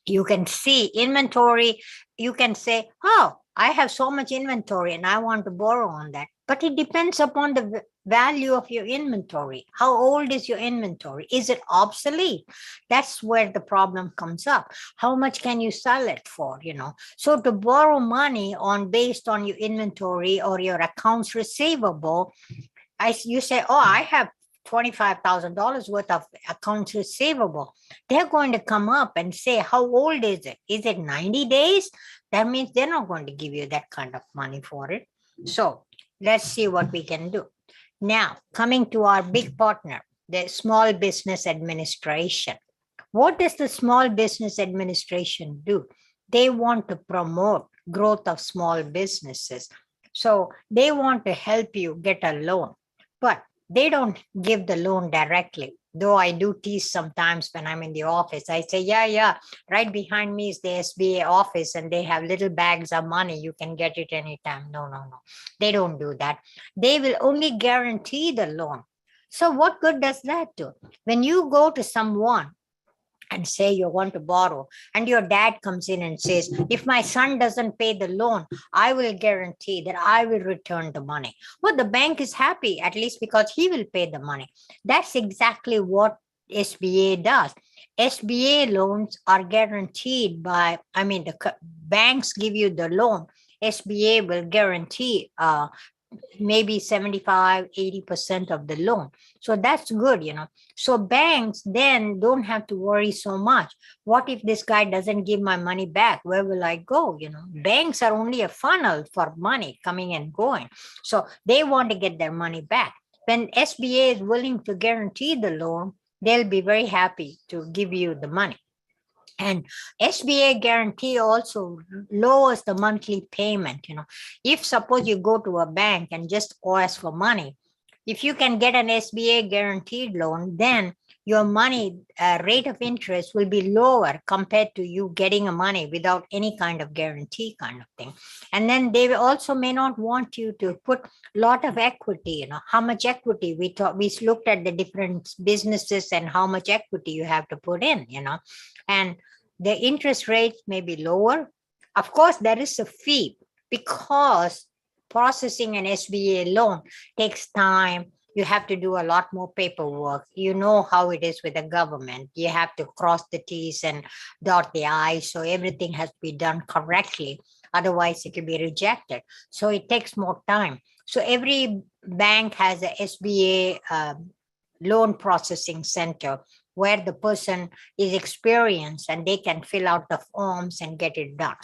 you can see inventory, you can say, oh, I have so much inventory and I want to borrow on that. But it depends upon the value of your inventory. How old is your inventory? Is it obsolete? That's where the problem comes up. How much can you sell it for, So to borrow money based on your inventory or your accounts receivable, you say, oh, I have $25,000 worth of accounts receivable. They're going to come up and say, how old is it? Is it 90 days? That means they're not going to give you that kind of money for it. So let's see what we can do. Now, coming to our big partner, the Small Business Administration. What does the Small Business Administration do? They want to promote growth of small businesses. So they want to help you get a loan, but they don't give the loan directly. Though I do tease sometimes when I'm in the office. I say, yeah, right behind me is the SBA office and they have little bags of money. You can get it anytime. No. They don't do that. They will only guarantee the loan. So what good does that do? When you go to someone and say you want to borrow, and your dad comes in and says, if my son doesn't pay the loan, I will guarantee that I will return the money. Well, the bank is happy, at least because he will pay the money. That's exactly what SBA does. SBA loans are guaranteed by, the banks give you the loan. SBA will guarantee maybe 75, 80% of the loan. So that's good, So banks then don't have to worry so much. What if this guy doesn't give my money back? Where will I go? Banks are only a funnel for money coming and going. So they want to get their money back. When SBA is willing to guarantee the loan, they'll be very happy to give you the money. And SBA guarantee also lowers the monthly payment. If suppose you go to a bank and just ask for money, if you can get an SBA guaranteed loan, then your money rate of interest will be lower compared to you getting a money without any kind of guarantee kind of thing. And then they also may not want you to put a lot of equity, how much equity we looked at the different businesses and how much equity you have to put in, and the interest rates may be lower. Of course, there is a fee because processing an SBA loan takes time. You have to do a lot more paperwork. You know how it is with the government. You have to cross the T's and dot the I's. So everything has to be done correctly. Otherwise, it will be rejected. So it takes more time. So every bank has a SBA loan processing center where the person is experienced and they can fill out the forms and get it done.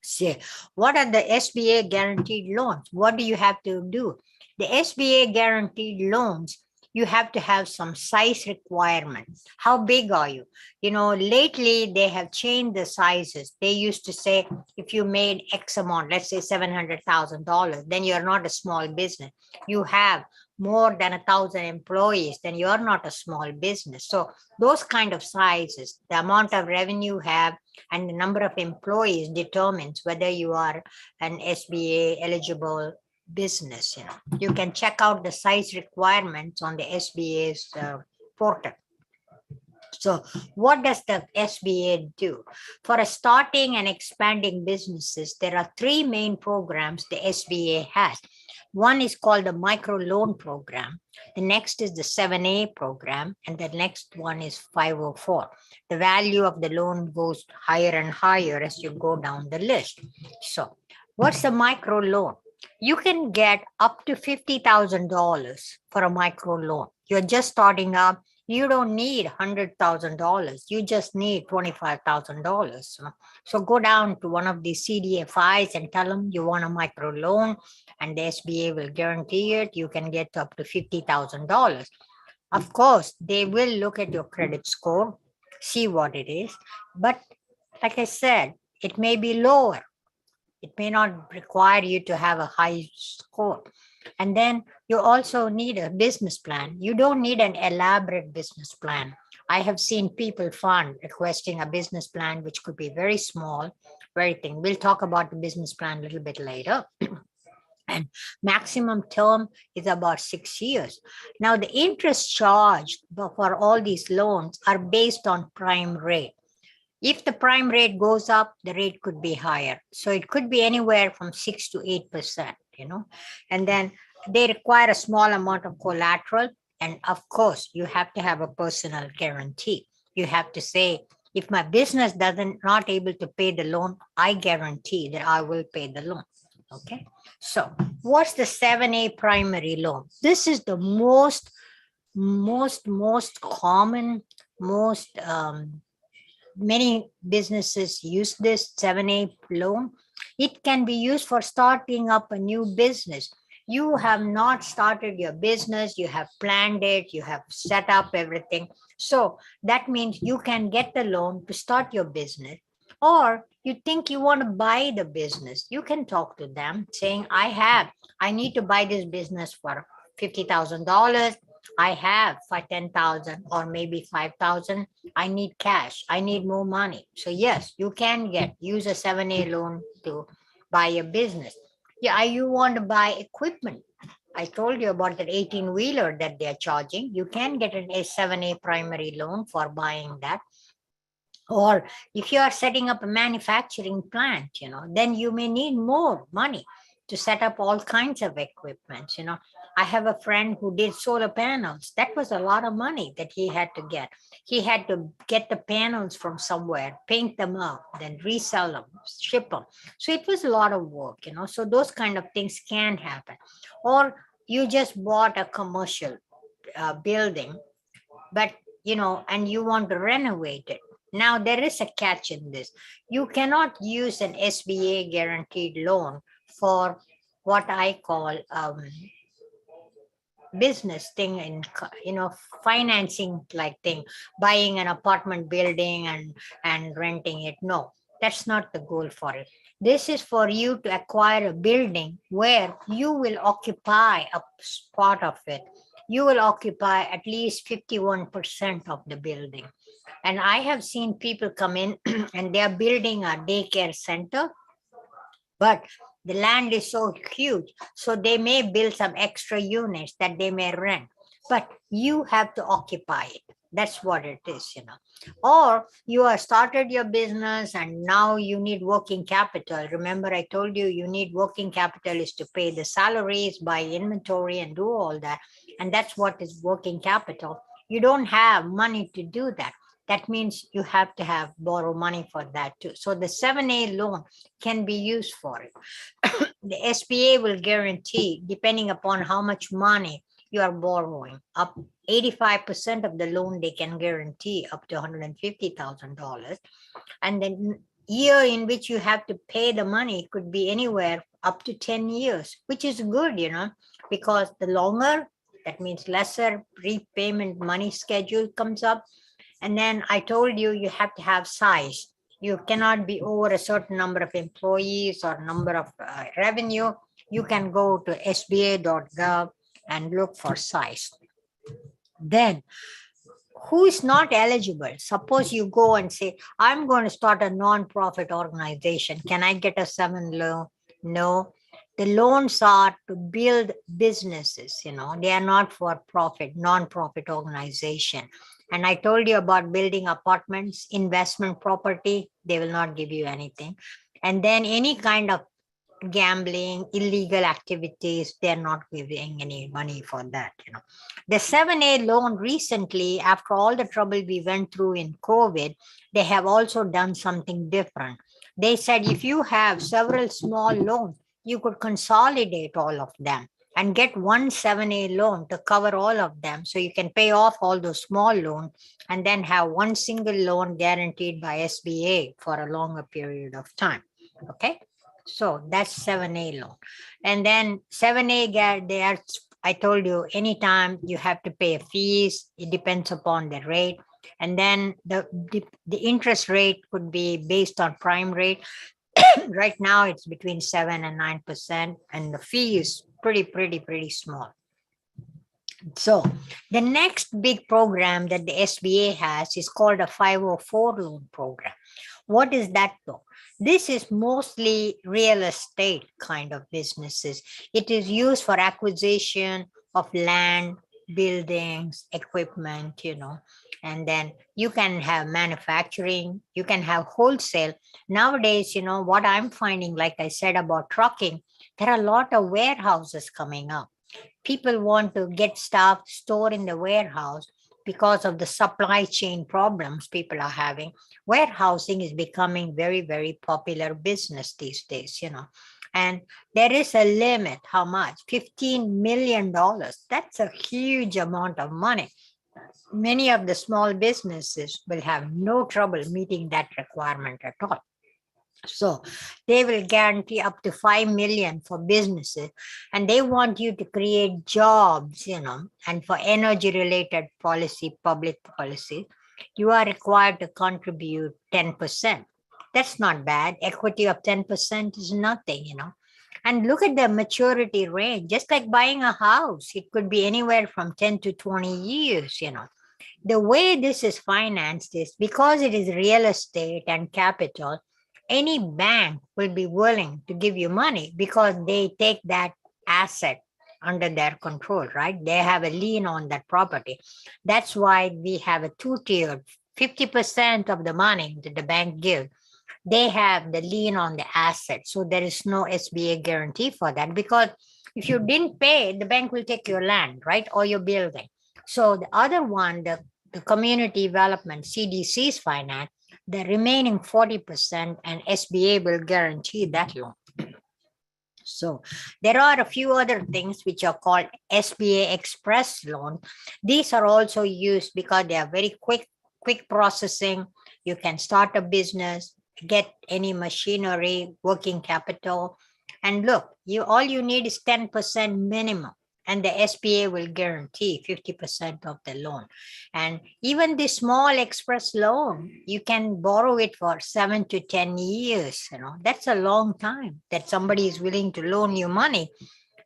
See, what are the SBA guaranteed loans? What do you have to do? The SBA guaranteed loans, you have to have some size requirements. How big are you? Lately they have changed the sizes. They used to say, if you made X amount, let's say $700,000, then you're not a small business. You have more than 1,000 employees, then you're not a small business. So those kind of sizes, the amount of revenue you have and the number of employees determines whether you are an SBA eligible business. You can check out the size requirements on the SBA's portal. So what does the SBA do? For starting and expanding businesses, there are three main programs the SBA has. One is called the micro loan program. The next is the 7A program, and the next one is 504. The value of the loan goes higher and higher as you go down the list. So what's the micro loan? You can get up to $50,000 for a micro loan. You're just starting up. You don't need $100,000. You just need $25,000. So go down to one of these CDFIs and tell them you want a micro loan, and the SBA will guarantee it. You can get up to $50,000. Of course, they will look at your credit score, see what it is. But like I said, it may be lower. It may not require you to have a high score. And then you also need a business plan. You don't need an elaborate business plan. I have seen people fund requesting a business plan, which could be very small, very thin. We'll talk about the business plan a little bit later. And maximum term is about 6 years. Now, the interest charged for all these loans are based on prime rate. If the prime rate goes up, the rate could be higher. So it could be anywhere from 6 to 8%, and then they require a small amount of collateral. And of course, you have to have a personal guarantee. You have to say, if my business not able to pay the loan, I guarantee that I will pay the loan. Okay. So what's the 7A primary loan? This is the most common, many businesses use this 7A loan. It can be used for starting up a new business. You have not started your business, you have planned it, you have set up everything. So that means you can get the loan to start your business. Or you think you want to buy the business, you can talk to them saying, I need to buy this business for $50,000. I have for 10,000 or maybe 5,000. I need cash. I need more money. So yes, you can use a 7A loan to buy a business. Yeah, you want to buy equipment. I told you about that 18-wheeler that they're charging. You can get a 7A primary loan for buying that. Or if you are setting up a manufacturing plant, then you may need more money to set up all kinds of equipment. I have a friend who did solar panels. That was a lot of money that he had to get. He had to get the panels from somewhere, paint them up, then resell them, ship them. So it was a lot of work, so those kind of things can happen. Or you just bought a commercial building, but, and you want to renovate it. Now, there is a catch in this. You cannot use an SBA guaranteed loan for what I call business thing and, financing like thing, buying an apartment building and renting it. No, that's not the goal for it. This is for you to acquire a building where you will occupy a part of it. You will occupy at least 51% of the building. And I have seen people come in and they are building a daycare center, but the land is so huge. So they may build some extra units that they may rent, but you have to occupy it. That's what it is, Or you have started your business and now you need working capital. Remember, I told you need working capital is to pay the salaries, buy inventory and do all that. And that's what is working capital. You don't have money to do that. That means you have to borrow money for that too. So the 7A loan can be used for it. The SBA will guarantee, depending upon how much money you are borrowing, up 85% of the loan they can guarantee up to $150,000. And then year in which you have to pay the money could be anywhere up to 10 years, which is good, because the longer, that means lesser repayment money schedule comes up. And then I told you have to have size. You cannot be over a certain number of employees or number of revenue. You can go to sba.gov and look for size. Then who is not eligible? Suppose you go and say, I'm going to start a non-profit organization. Can I get a 7 loan? No. The loans are to build businesses, they are not for profit, non-profit organization. And I told you about building apartments, investment property, they will not give you anything. And then any kind of gambling, illegal activities, they're not giving any money for that. The 7A loan recently, after all the trouble we went through in COVID, they have also done something different. They said if you have several small loans, you could consolidate all of them and get one 7A loan to cover all of them. So you can pay off all those small loans and then have one single loan guaranteed by SBA for a longer period of time. Okay. So that's 7A loan. And then 7A, they are, I told you, anytime you have to pay a fees, it depends upon the rate. And then the interest rate could be based on prime rate. Right now it's between 7 and 9%, and the fee is pretty small. So the next big program that the SBA has is called a 504 loan program. What is that though? This is mostly real estate kind of businesses. It is used for acquisition of land, buildings, equipment, and then you can have manufacturing, you can have wholesale. Nowadays, what I'm finding, like I said about trucking, there are a lot of warehouses coming up. People want to get stuff stored in the warehouse because of the supply chain problems people are having. Warehousing is becoming very popular business these days, and there is a limit. How much? $15 million. That's a huge amount of money. Many of the small businesses will have no trouble meeting that requirement at all. So they will guarantee up to 5 million for businesses, and they want you to create jobs, and for energy related policy, public policy, you are required to contribute 10%. That's not bad. Equity of 10% is nothing, And look at the maturity range, just like buying a house. It could be anywhere from 10 to 20 years, The way this is financed is because it is real estate and capital, any bank will be willing to give you money because they take that asset under their control, right? They have a lien on that property. That's why we have a two-tiered. 50% of the money that the bank gives, they have the lien on the asset. So there is no SBA guarantee for that, because if you didn't pay, the bank will take your land, right? Or your building. So the other one, the community development, CDC's finance, the remaining 40%, and SBA will guarantee that loan. So there are a few other things which are called SBA Express loan. These are also used because they are very quick processing. You can start a business, get any machinery, working capital, and look, all you need is 10% minimum. And the SBA will guarantee 50% of the loan. And even the small express loan, you can borrow it for 7 to 10 years. That's a long time that somebody is willing to loan you money,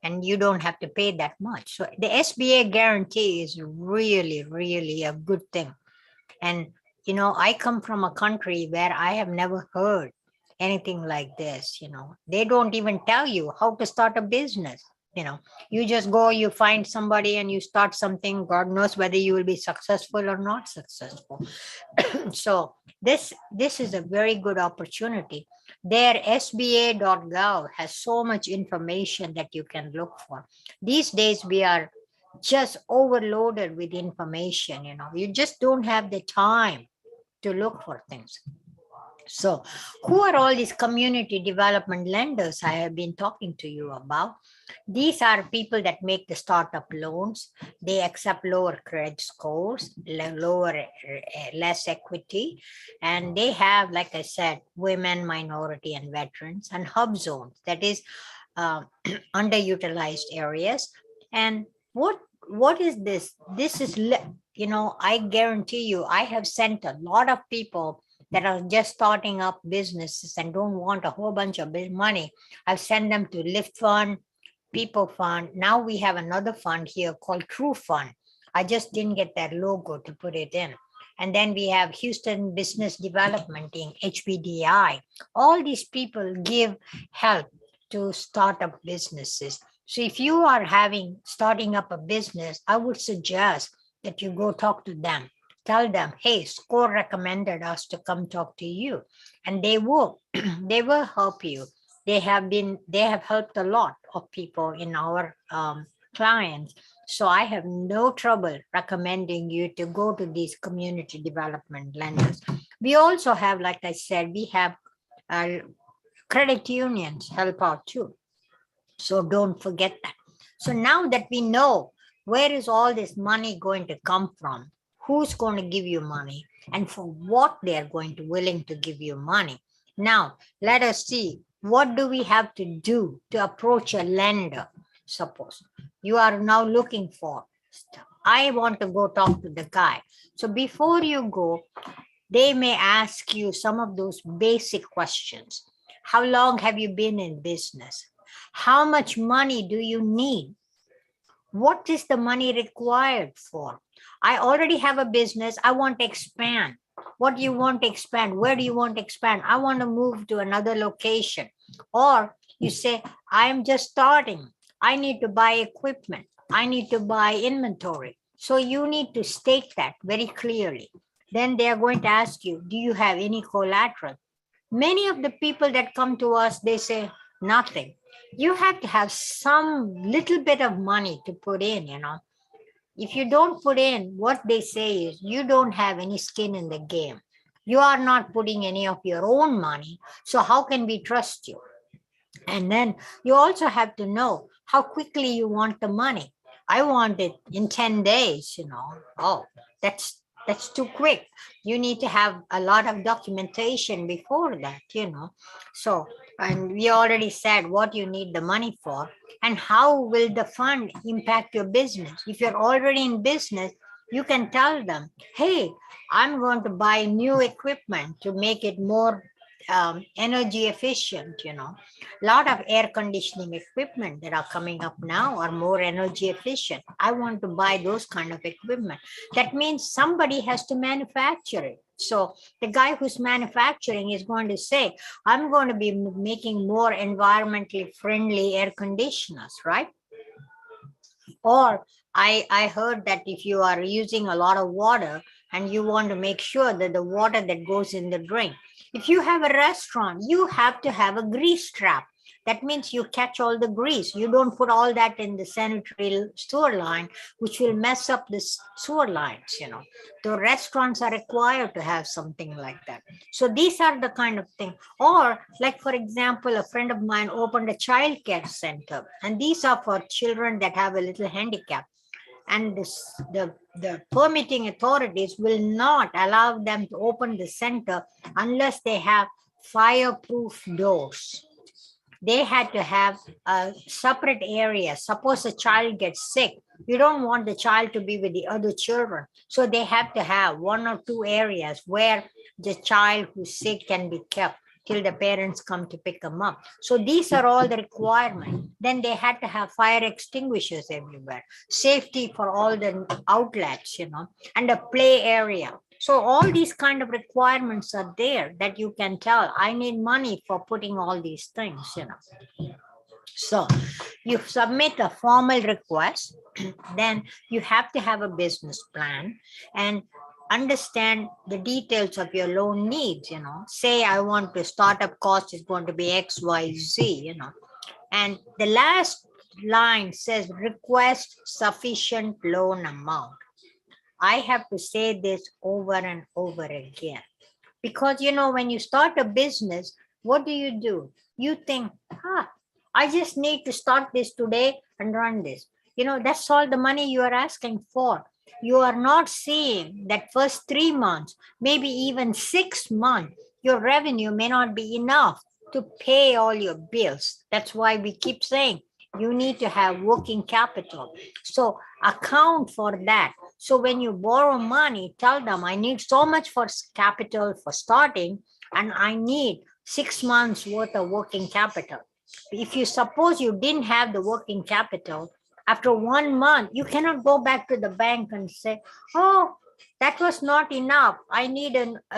and you don't have to pay that much. So the SBA guarantee is really a good thing. And, I come from a country where I have never heard anything like this. They don't even tell you how to start a business. You just go, you find somebody and you start something. God knows whether you will be successful or not successful. So this is a very good opportunity. Their SBA.gov has so much information that you can look for. These days we are just overloaded with information. You just don't have the time to look for things. So who are all these community development lenders I have been talking to you about? These are people that make the startup loans. They accept lower credit scores, less equity, and they have, like I said, women, minority, and veterans, and hub zones, that is underutilized areas. And what is this? This is, I guarantee you, I have sent a lot of people that are just starting up businesses and don't want a whole bunch of money. I've sent them to Lift Fund, People Fund. Now we have another fund here called Crew Fund. I just didn't get that logo to put it in. And then we have Houston Business Development Inc., HBDI. All these people give help to start up businesses. So if you are starting up a business, I would suggest that you go talk to them. Tell them, hey, SCORE recommended us to come talk to you. And they will, they will help you. They have helped a lot of people in our clients. So I have no trouble recommending you to go to these community development lenders. We also have, like I said, we have credit unions help out too. So don't forget that. So now that we know where is all this money going to come from, who's going to give you money, and for what they're going to willing to give you money. Now, let us see, what do we have to do to approach a lender? Suppose you are now looking for, I want to go talk to the guy. So before you go, they may ask you some of those basic questions. How long have you been in business? How much money do you need? What is the money required for? I already have a business. I want to expand. What do you want to expand? Where do you want to expand? I want to move to another location. Or you say, I'm just starting. I need to buy equipment. I need to buy inventory. So you need to state that very clearly. Then they are going to ask you, do you have any collateral? Many of the people that come to us, they say nothing. You have to have some little bit of money to put in, you know. If you don't put in, what they say is you don't have any skin in the game. You are not putting any of your own money. So how can we trust you? And then you also have to know how quickly you want the money. I want it in 10 days, you know. Oh, that's too quick. You need to have a lot of documentation before that, you know. So, and we already said what you need the money for and how will the fund impact your business. If you're already in business, you can tell them, hey, I'm going to buy new equipment to make it more energy efficient, you know. A lot of air conditioning equipment that are coming up now are more energy efficient. I want to buy those kind of equipment. That means somebody has to manufacture it. So the guy who's manufacturing is going to say, I'm going to be making more environmentally friendly air conditioners, right? Or I heard that if you are using a lot of water and you want to make sure that the water that goes in the drink, if you have a restaurant, you have to have a grease trap. That means you catch all the grease. You don't put all that in the sanitary sewer line, which will mess up the sewer lines, you know. The restaurants are required to have something like that. So these are the kind of thing. Or like, for example, a friend of mine opened a child care center, and these are for children that have a little handicap. And the permitting authorities will not allow them to open the center unless they have fireproof doors. They had to have a separate area. Suppose a child gets sick, you don't want the child to be with the other children. So they have to have 1 or 2 areas where the child who's sick can be kept till the parents come to pick them up. So these are all the requirements. Then they had to have fire extinguishers everywhere, safety for all the outlets, you know, and a play area. So all these kind of requirements are there that you can tell, I need money for putting all these things, you know. So you submit a formal request, then you have to have a business plan and understand the details of your loan needs, you know. Say I want to startup cost is going to be XYZ, you know. And the last line says request sufficient loan amount. I have to say this over and over again. Because, you know, when you start a business, what do? You think, I just need to start this today and run this. You know, that's all the money you are asking for. You are not seeing that first 3 months, maybe even 6 months, your revenue may not be enough to pay all your bills. That's why we keep saying you need to have working capital. So account for that. So when you borrow money, tell them I need so much for capital for starting, and I need 6 months worth of working capital. If you suppose you didn't have the working capital, after 1 month, you cannot go back to the bank and say, oh, that was not enough. I need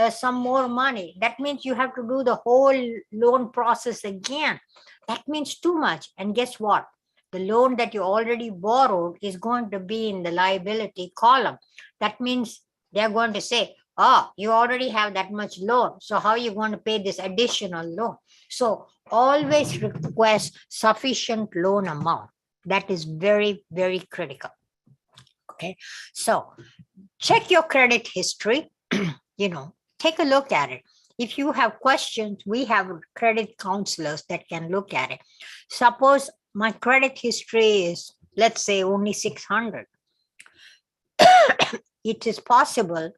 some more money. That means you have to do the whole loan process again. That means too much. And guess what? The loan that you already borrowed is going to be in the liability column. That means they're going to say, oh, you already have that much loan. So how are you going to pay this additional loan? So always request sufficient loan amount. That is very, very critical. Okay, so check your credit history, take a look at it. If you have questions, we have credit counselors that can look at it. Suppose my credit history is, let's say, only 600. It is possible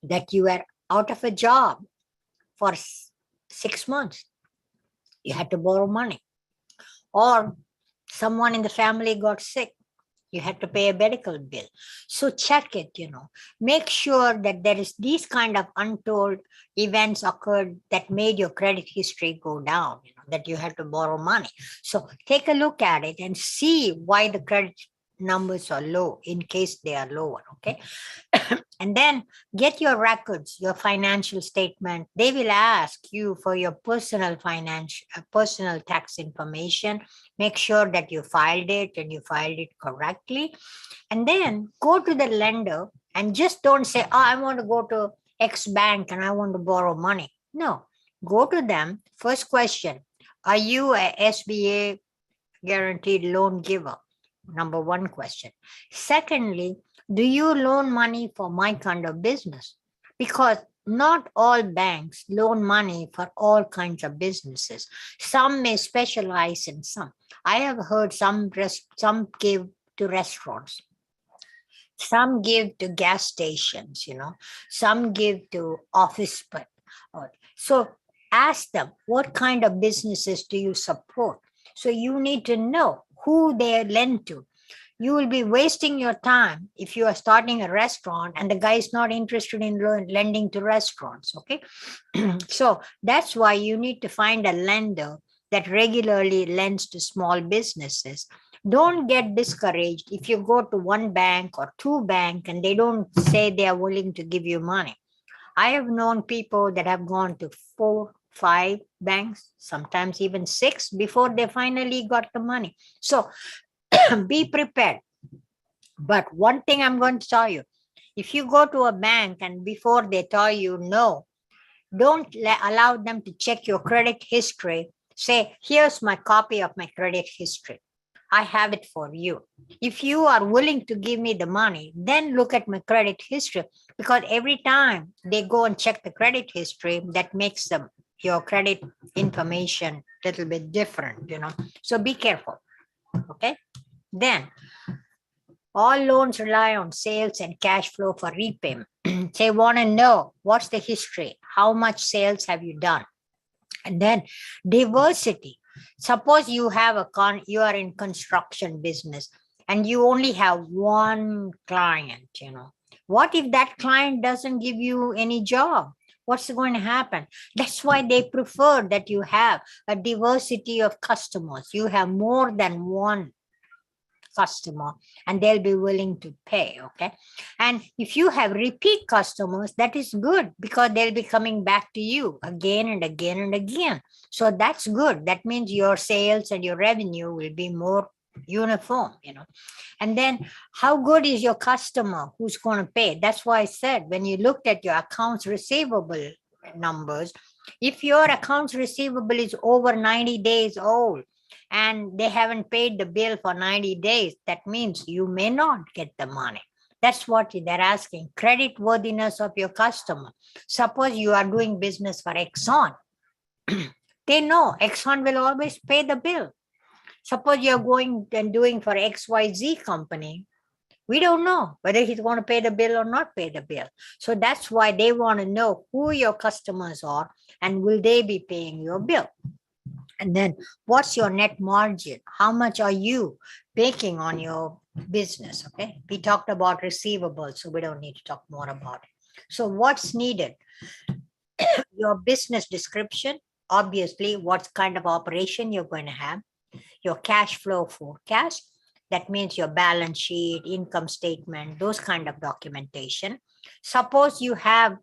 that you are out of a job for 6 months. You had to borrow money. Or someone in the family got sick. You had to pay a medical bill. So check it, make sure that there is these kind of untold events occurred that made your credit history go down, that you had to borrow money. So take a look at it and see why the credit numbers are low in case they are lower. Okay. And then get your records, your financial statement. They will ask you for your personal tax information. Make sure that you filed it and you filed it correctly. And then go to the lender and just don't say, oh, I want to go to X bank and I want to borrow money. No, go to them. First question, are you a SBA guaranteed loan giver? Number one question. Secondly, do you loan money for my kind of business? Because not all banks loan money for all kinds of businesses. Some may specialize in some. I have heard some give to restaurants. Some give to gas stations, some give to office. So ask them, what kind of businesses do you support? So you need to know who they lend to. You will be wasting your time if you are starting a restaurant and the guy is not interested in lending to restaurants, okay? So that's why you need to find a lender that regularly lends to small businesses. Don't get discouraged if you go to one bank or two banks and they don't say they are willing to give you money. I have known people that have gone to 4, 5 banks, sometimes even 6 before they finally got the money. So be prepared. But one thing I'm going to tell you, if you go to a bank and before they tell you no, don't allow them to check your credit history. Say, here's my copy of my credit history. I have it for you. If you are willing to give me the money, then look at my credit history, because every time they go and check the credit history, that makes your credit information a little bit different, So be careful. Okay. Then all loans rely on sales and cash flow for repayment. They want to know what's the history, how much sales have you done? And then diversity. Suppose you have you are in construction business and you only have one client, What if that client doesn't give you any job? What's going to happen? That's why they prefer that you have a diversity of customers. You have more than one customer and they'll be willing to pay. Okay. And if you have repeat customers, that is good because they'll be coming back to you again and again and again. So that's good. That means your sales and your revenue will be more uniform, And then how good is your customer who's going to pay? That's why I said, when you looked at your accounts receivable numbers, if your accounts receivable is over 90 days old, and they haven't paid the bill for 90 days, that means you may not get the money. That's what they're asking, credit worthiness of your customer. Suppose you are doing business for Exxon. They know Exxon will always pay the bill. Suppose you're going and doing for XYZ company. We don't know whether he's going to pay the bill or not pay the bill. So that's why they want to know who your customers are and will they be paying your bill. And then what's your net margin? How much are you making on your business? Okay. We talked about receivables, so we don't need to talk more about it. So what's needed? your business description, obviously what kind of operation you're going to have, your cash flow forecast, that means your balance sheet, income statement, those kind of documentation. Suppose you have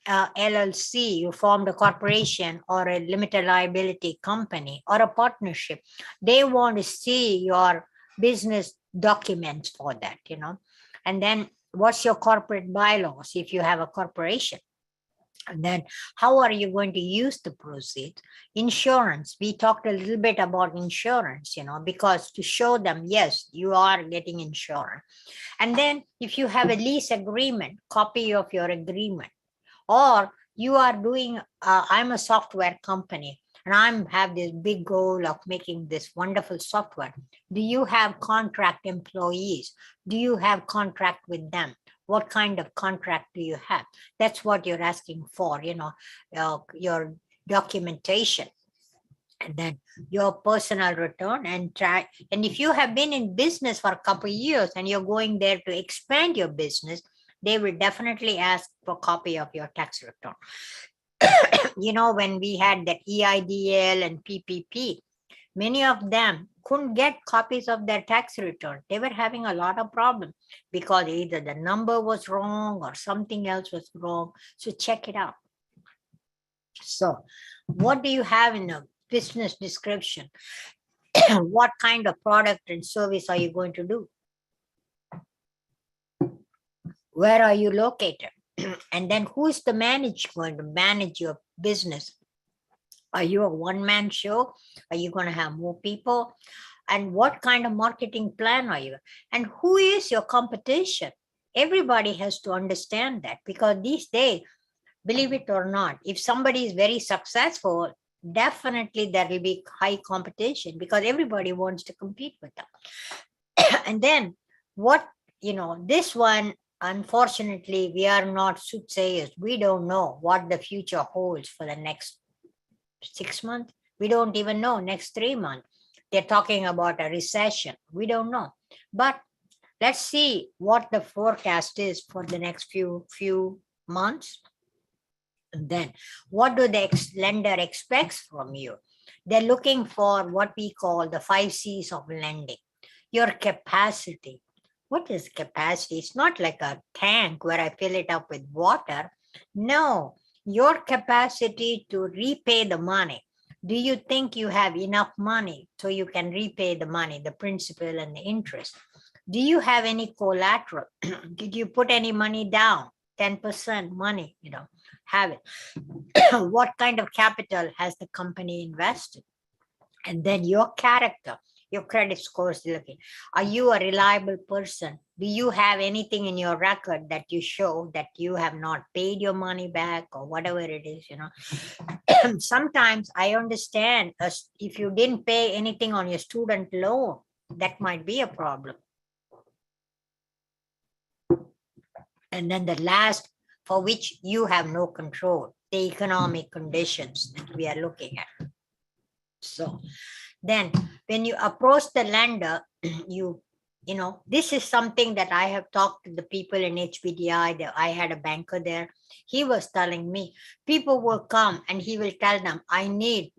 LLC, you formed a corporation or a limited liability company or a partnership. They want to see your business documents for that, And then what's your corporate bylaws if you have a corporation? And then how are you going to use the proceeds? Insurance. We talked a little bit about insurance, because to show them, yes, you are getting insurance. And then if you have a lease agreement, copy of your agreement, or you are doing, I'm a software company and I have this big goal of making this wonderful software. Do you have contract employees? Do you have contract with them? What kind of contract do you have? That's what you're asking for, your documentation. And then your personal return and try. And if you have been in business for a couple of years and you're going there to expand your business, they will definitely ask for a copy of your tax return. When we had that EIDL and PPP, many of them couldn't get copies of their tax return. They were having a lot of problems because either the number was wrong or something else was wrong. So check it out. So what do you have in a business description? What kind of product and service are you going to do? Where are you located? And then who is the manager going to manage your business? Are you a one-man show? Are you going to have more people? And what kind of marketing plan are you? And who is your competition? Everybody has to understand that, because these days, believe it or not, if somebody is very successful, definitely there will be high competition because everybody wants to compete with them. And then this one, unfortunately, we are not soothsayers. We don't know what the future holds for the next 6 months. We don't even know next 3 months. They're talking about a recession. We don't know. But let's see what the forecast is for the next few months. And then what do the lender expects from you? They're looking for what we call the 5 C's of lending. Your capacity. What is capacity? It's not like a tank where I fill it up with water. No, your capacity to repay the money. Do you think you have enough money so you can repay the money, the principal and the interest? Do you have any collateral? Did you put any money down? 10% money, have it. What kind of capital has the company invested? And then your character, your credit scores looking. Are you a reliable person? Do you have anything in your record that you show that you have not paid your money back or whatever it is, Sometimes I understand if you didn't pay anything on your student loan, that might be a problem. And then the last, for which you have no control, the economic conditions that we are looking at. So then when you approach the lender, this is something that I have talked to the people in HBDI. I had a banker there. He was telling me, people will come and he will tell them, I need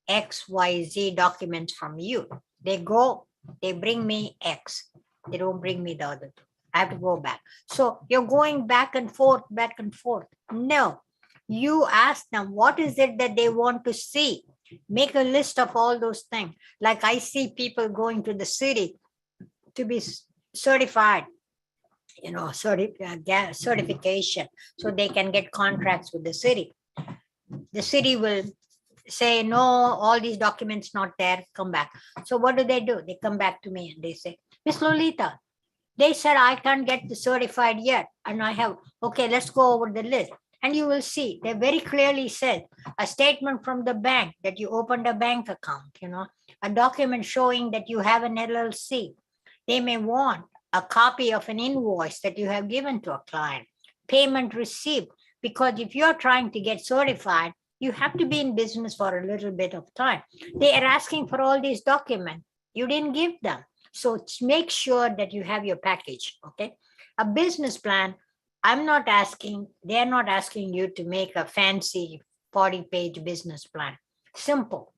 XYZ documents from you. They go, they bring me X. They don't bring me the other two. I have to go back. So you're going back and forth, back and forth. No, you ask them, what is it that they want to see? Make a list of all those things. Like I see people going to the city to be certified, certification, so they can get contracts with the city. The city will say, no, all these documents not there, come back. So what do? They come back to me and they say, Miss Lolita, they said I can't get the certified yet. And I have, okay, let's go over the list. And you will see, they very clearly said a statement from the bank that you opened a bank account, a document showing that you have an LLC. They may want a copy of an invoice that you have given to a client, payment receipt, because if you're trying to get certified, you have to be in business for a little bit of time. They are asking for all these documents. You didn't give them. So make sure that you have your package, okay? A business plan, they're not asking you to make a fancy 40-page business plan. Simple.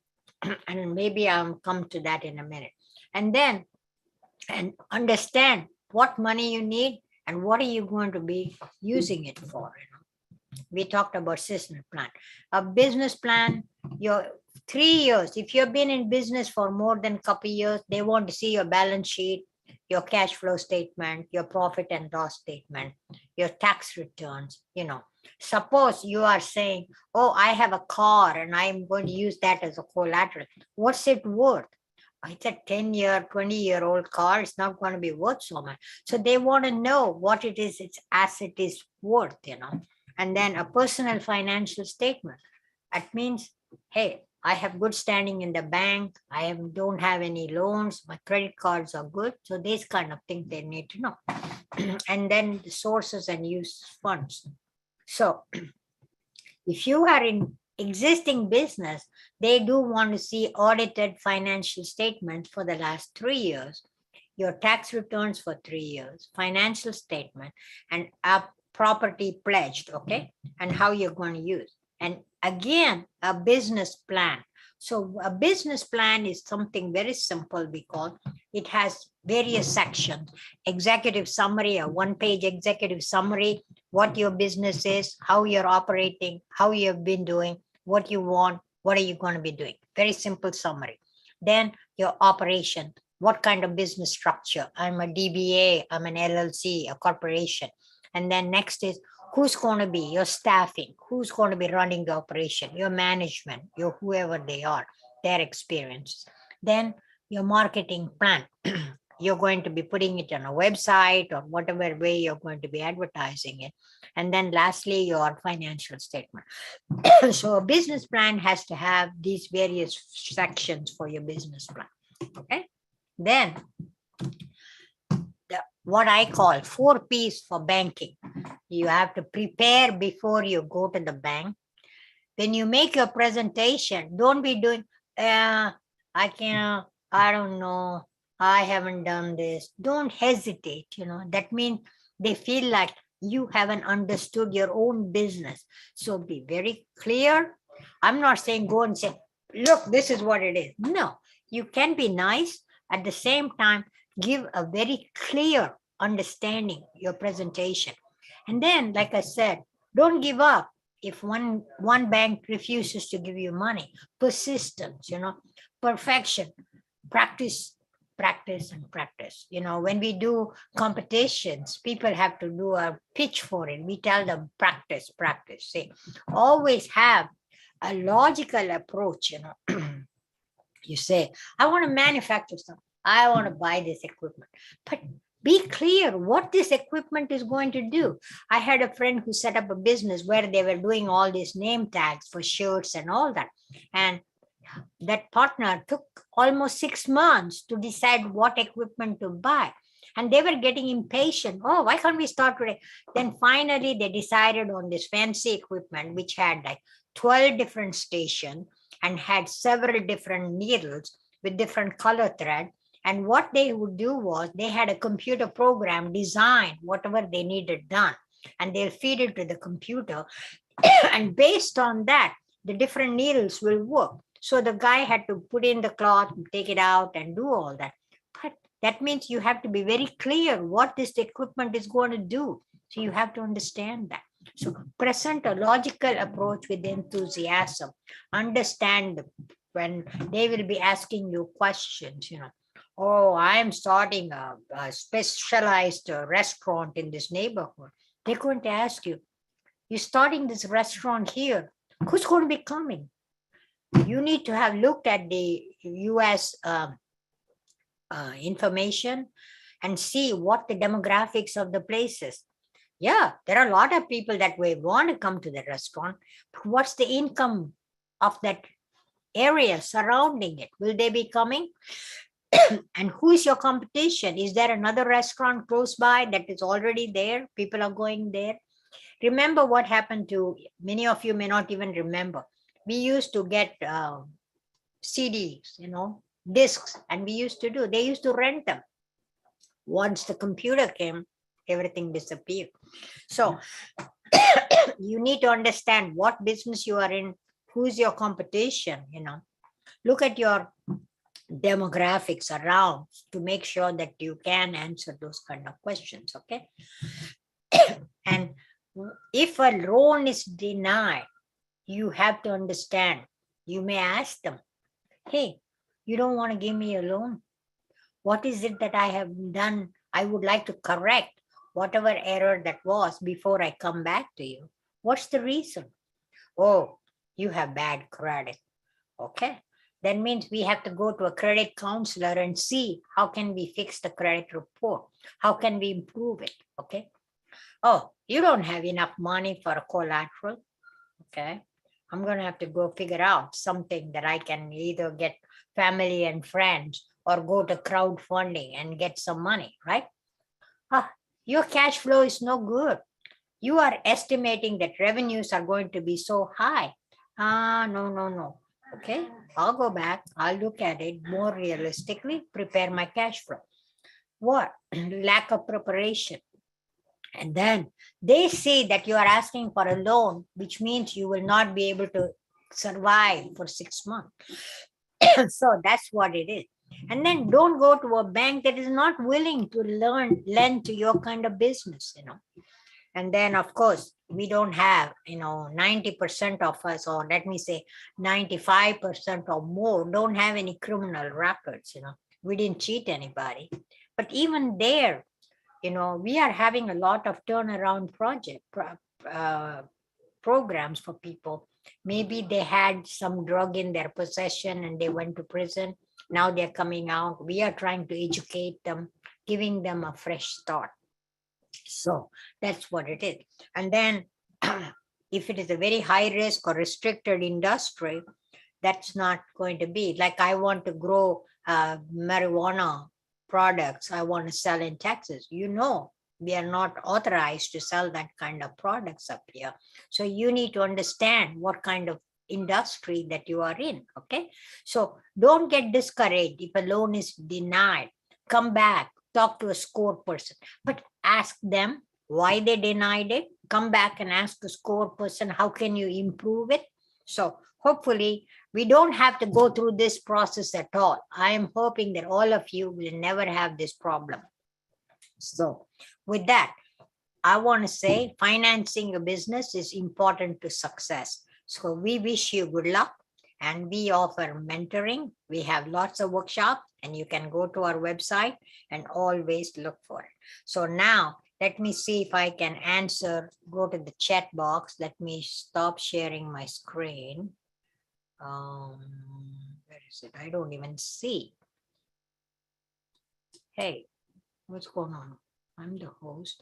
And maybe I'll come to that in a minute. And then, and understand what money you need and what are you going to be using it for. We talked about system plan. A business plan, your 3 years, if you've been in business for more than a couple of years, they want to see your balance sheet, your cash flow statement, your profit and loss statement, your tax returns. Suppose you are saying, oh, I have a car and I'm going to use that as a collateral. What's it worth? It's a 10-year, 20-year-old car. It's not going to be worth so much. So they want to know what it is, its asset is worth, And then a personal financial statement. That means, hey, I have good standing in the bank. Don't have any loans. My credit cards are good. So these kind of things they need to know. And then the sources and use funds. So if you are in existing business, they do want to see audited financial statements for the last 3 years, your tax returns for 3 years, financial statement, and a property pledged, okay? And how you're going to use. And again, a business plan. So a business plan is something very simple because it has various sections. Executive summary, a 1-page executive summary, what your business is, how you're operating, how you've been doing, what you want, what are you going to be doing. Very simple summary. Then your operation, what kind of business structure. I'm a DBA, I'm an LLC, a corporation. And then next is who's going to be your staffing, who's going to be running the operation, your management, your whoever they are, their experience. Then your marketing plan. You're going to be putting it on a website or whatever way you're going to be advertising it. And then lastly, your financial statement. So a business plan has to have these various sections for your business plan. Okay. Then what I call 4 P's for banking. You have to prepare before you go to the bank. When you make your presentation, don't be doing, I don't know, I haven't done this. Don't hesitate, that means they feel like you haven't understood your own business. So be very clear. I'm not saying go and say, look, this is what it is. No, you can be nice. At the same time, give a very clear understanding your presentation. And then, like I said, don't give up if one bank refuses to give you money. Persistence, perfection, practice and practice. When we do competitions, people have to do a pitch for it. We tell them practice. Say, always have a logical approach. You say, I want to manufacture something. I want to buy this equipment. But be clear what this equipment is going to do. I had a friend who set up a business where they were doing all these name tags for shirts and all that. And that partner took almost 6 months to decide what equipment to buy. And they were getting impatient. Oh, why can't we start today? Then finally they decided on this fancy equipment, which had like 12 different stations and had several different needles with different color thread. And what they would do was they had a computer program design whatever they needed done, and they'll feed it to the computer. And based on that, the different needles will work. So the guy had to put in the cloth, take it out and do all that. But that means you have to be very clear what this equipment is going to do. So you have to understand that. So present a logical approach with enthusiasm. Understand when they will be asking you questions, oh, I am starting a specialized restaurant in this neighborhood. They're going to ask you, you're starting this restaurant here. Who's going to be coming? You need to have looked at the US information and see what the demographics of the place is. Yeah, there are a lot of people that way want to come to the restaurant. But what's the income of that area surrounding it? Will they be coming? And who is your competition? Is there another restaurant close by that is already there? People are going there. Remember what happened to, many of you may not even remember. We used to get CDs, discs, and they used to rent them. Once the computer came, everything disappeared. So you need to understand what business you are in, who's your competition, look at your demographics around to make sure that you can answer those kind of questions. Okay. And if a loan is denied, you have to understand, you may ask them, hey, you don't want to give me a loan? What is it that I have done? I would like to correct whatever error that was before I come back to you. What's the reason? Oh, you have bad credit. Okay. That means we have to go to a credit counselor and see how can we fix the credit report? How can we improve it? Okay. Oh, you don't have enough money for a collateral. Okay. I'm going to have to go figure out something that I can either get family and friends or go to crowdfunding and get some money, right? Your cash flow is no good. You are estimating that revenues are going to be so high. No. Okay, I'll go back. I'll look at it more realistically, prepare my cash flow. What? Lack of preparation. And then they say that you are asking for a loan, which means you will not be able to survive for 6 months. So that's what it is. And then don't go to a bank that is not willing to lend to your kind of business, And then, of course, we don't have, 90% of us, or let me say 95% or more, don't have any criminal records, We didn't cheat anybody. But even there, we are having a lot of turnaround programs for people. Maybe they had some drug in their possession and they went to prison. Now they're coming out. We are trying to educate them, giving them a fresh start. So that's what it is. And then if it is a very high risk or restricted industry, that's not going to be like I want to grow marijuana products. I want to sell in Texas. We are not authorized to sell that kind of products up here. So you need to understand what kind of industry that you are in. Okay. So don't get discouraged if a loan is denied. Come back, talk to a score person, but ask them why they denied it. Come back and ask the score person, how can you improve it? So hopefully we don't have to go through this process at all. I am hoping that all of you will never have this problem. So with that, I want to say financing a business is important to success. So we wish you good luck, and we offer mentoring. We have lots of workshops, and you can go to our website and always look for it. So now let me see if I can answer, go to the chat box. Let me stop sharing my screen. Where is it? I don't even see. Hey, what's going on? I'm the host.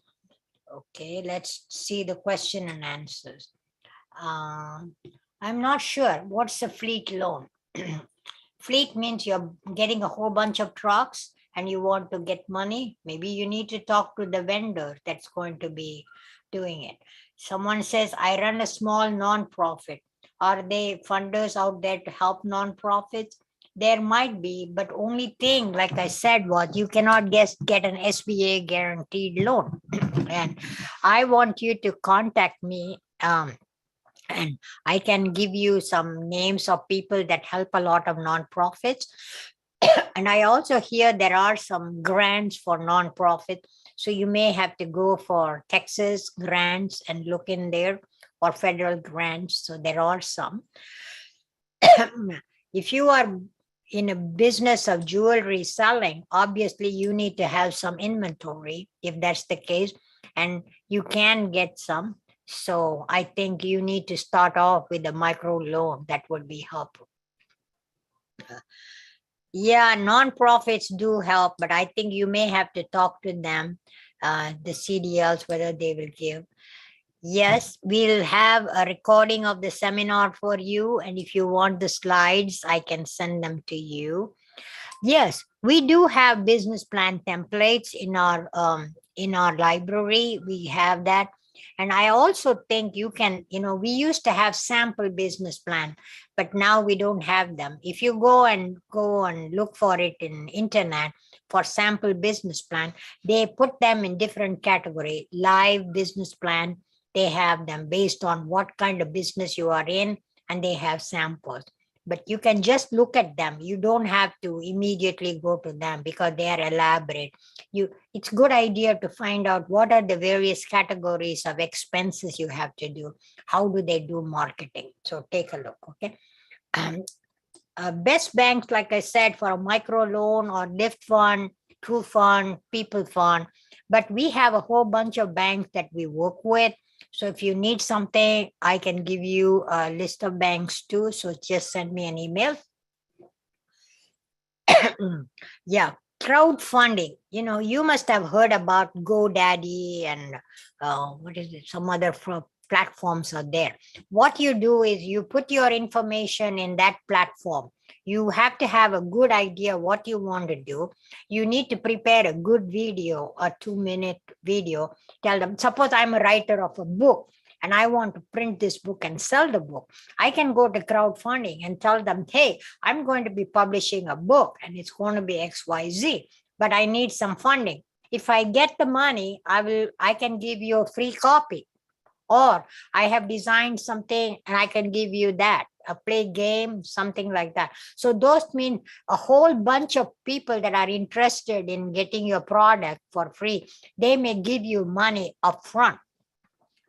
Okay, let's see the question and answers. I'm not sure. What's a fleet loan? Fleet means you're getting a whole bunch of trucks and you want to get money. Maybe you need to talk to the vendor that's going to be doing it. Someone says, I run a small nonprofit. Are there funders out there to help nonprofits? There might be, but only thing, like I said, was you cannot get an SBA guaranteed loan. And I want you to contact me, and I can give you some names of people that help a lot of nonprofits. And I also hear there are some grants for nonprofit. So you may have to go for Texas grants and look in there, or federal grants. So there are some. If you are in a business of jewelry selling, obviously you need to have some inventory if that's the case, and you can get some. So I think you need to start off with a micro loan. That would be helpful. Yeah, nonprofits do help, but I think you may have to talk to them, the CDLs, whether they will give. Yes, we'll have a recording of the seminar for you. And if you want the slides, I can send them to you. Yes, we do have business plan templates in our library. We have that. And I also think you can, we used to have sample business plan, but now we don't have them. If you go and look for it in internet for sample business plan, they put them in different category. Live business plan, they have them based on what kind of business you are in and they have samples. But you can just look at them. You don't have to immediately go to them because they are elaborate. It's good idea to find out what are the various categories of expenses you have to do. How do they do marketing? So take a look, okay? Best banks, like I said, for a micro loan or Lift Fund, True Fund, People Fund. But we have a whole bunch of banks that we work with. So if you need something, I can give you a list of banks too. So just send me an email. Yeah, crowdfunding. You must have heard about GoDaddy and what is it? Some other platforms are there. What you do is you put your information in that platform. You have to have a good idea what you want to do. You need to prepare a good video, a 2-minute video. Tell them, suppose I'm a writer of a book and I want to print this book and sell the book. I can go to crowdfunding and tell them, hey, I'm going to be publishing a book and it's going to be XYZ, but I need some funding. If I get the money, I can give you a free copy. Or I have designed something and I can give you that, a play game, something like that. So those mean a whole bunch of people that are interested in getting your product for free. They may give you money upfront.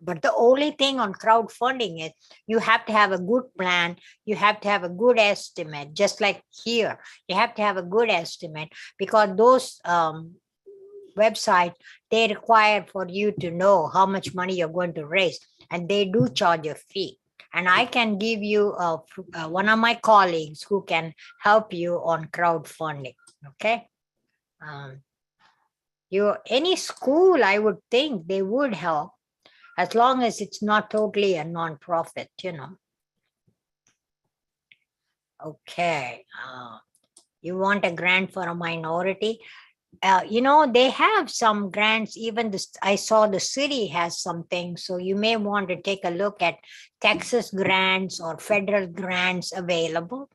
But the only thing on crowdfunding is you have to have a good plan. You have to have a good estimate, just like here. You have to have a good estimate because those websites, they require for you to know how much money you're going to raise. And they do charge a fee. And I can give you one of my colleagues who can help you on crowdfunding. Okay. Any school, I would think they would help, as long as it's not totally a nonprofit, Okay. You want a grant for a minority? They have some grants. Even I saw the city has something. So you may want to take a look at Texas grants or federal grants available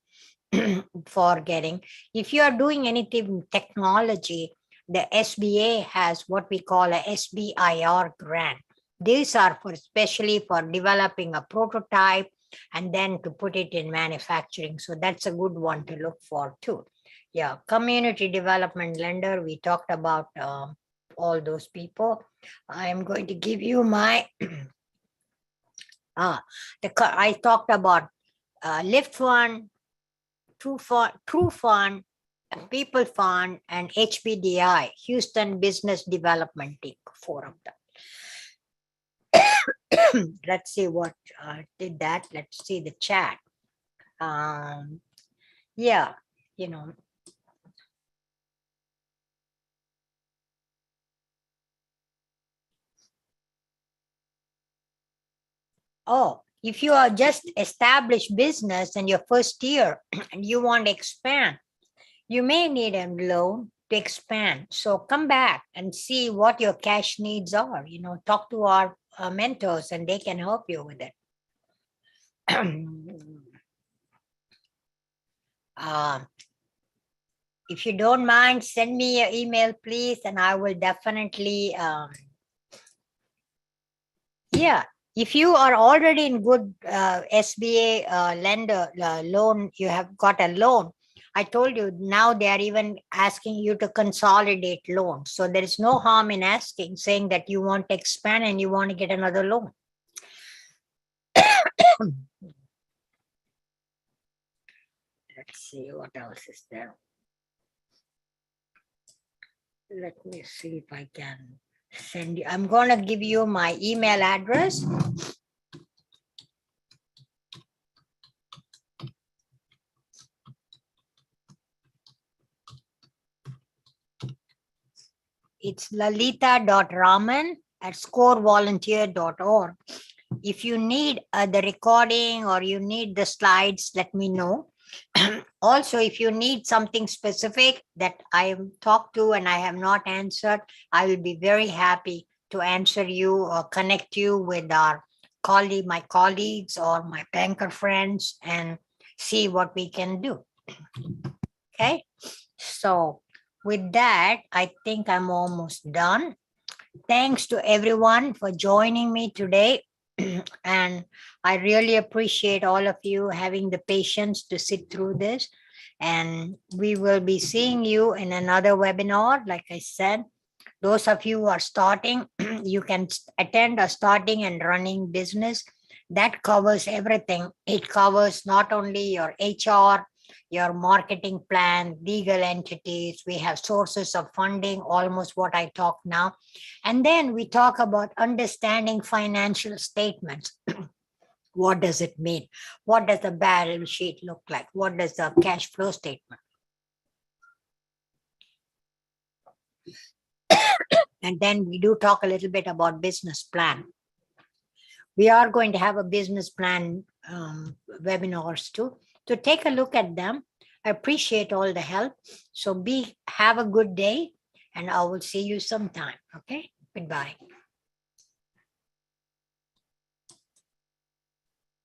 for getting. If you are doing anything technology, the SBA has what we call a SBIR grant. These are especially for developing a prototype and then to put it in manufacturing. So that's a good one to look for too. Yeah, community development lender. We talked about all those people. I'm going to give you my, I talked about Lift Fund, True Fund, People Fund, and HBDI, Houston Business Development Inc. 4 of them. Let's see what did that. Let's see the chat. Yeah, Oh, if you are just established business in your first year and you want to expand, you may need a loan to expand. So come back and see what your cash needs are. Talk to our mentors and they can help you with it. If you don't mind, send me your email, please, and I will definitely, yeah. If you are already in good SBA lender loan, you have got a loan. I told you now they are even asking you to consolidate loans. So there is no harm in asking, saying that you want to expand and you want to get another loan. Let's see what else is there. Let me see if I can send you. I'm going to give you my email address. It's lalita.raman@scorevolunteer.org. If you need the recording or you need the slides, let me know. Also, if you need something specific that I have talked to and I have not answered, I will be very happy to answer you or connect you with my colleagues or my banker friends and see what we can do. Okay, so with that, I think I'm almost done. Thanks to everyone for joining me today. And I really appreciate all of you having the patience to sit through this. And we will be seeing you in another webinar. Like I said, those of you who are starting, you can attend a starting and running business. That covers everything. It covers not only your HR, your marketing plan, legal entities. We have sources of funding, almost what I talk now. And then we talk about understanding financial statements. What does it mean? What does the balance sheet look like? What does the cash flow statement? And then we do talk a little bit about business plan. We are going to have a business plan webinars too. So take a look at them. I appreciate all the help. So have a good day, and I will see you sometime. Okay, goodbye.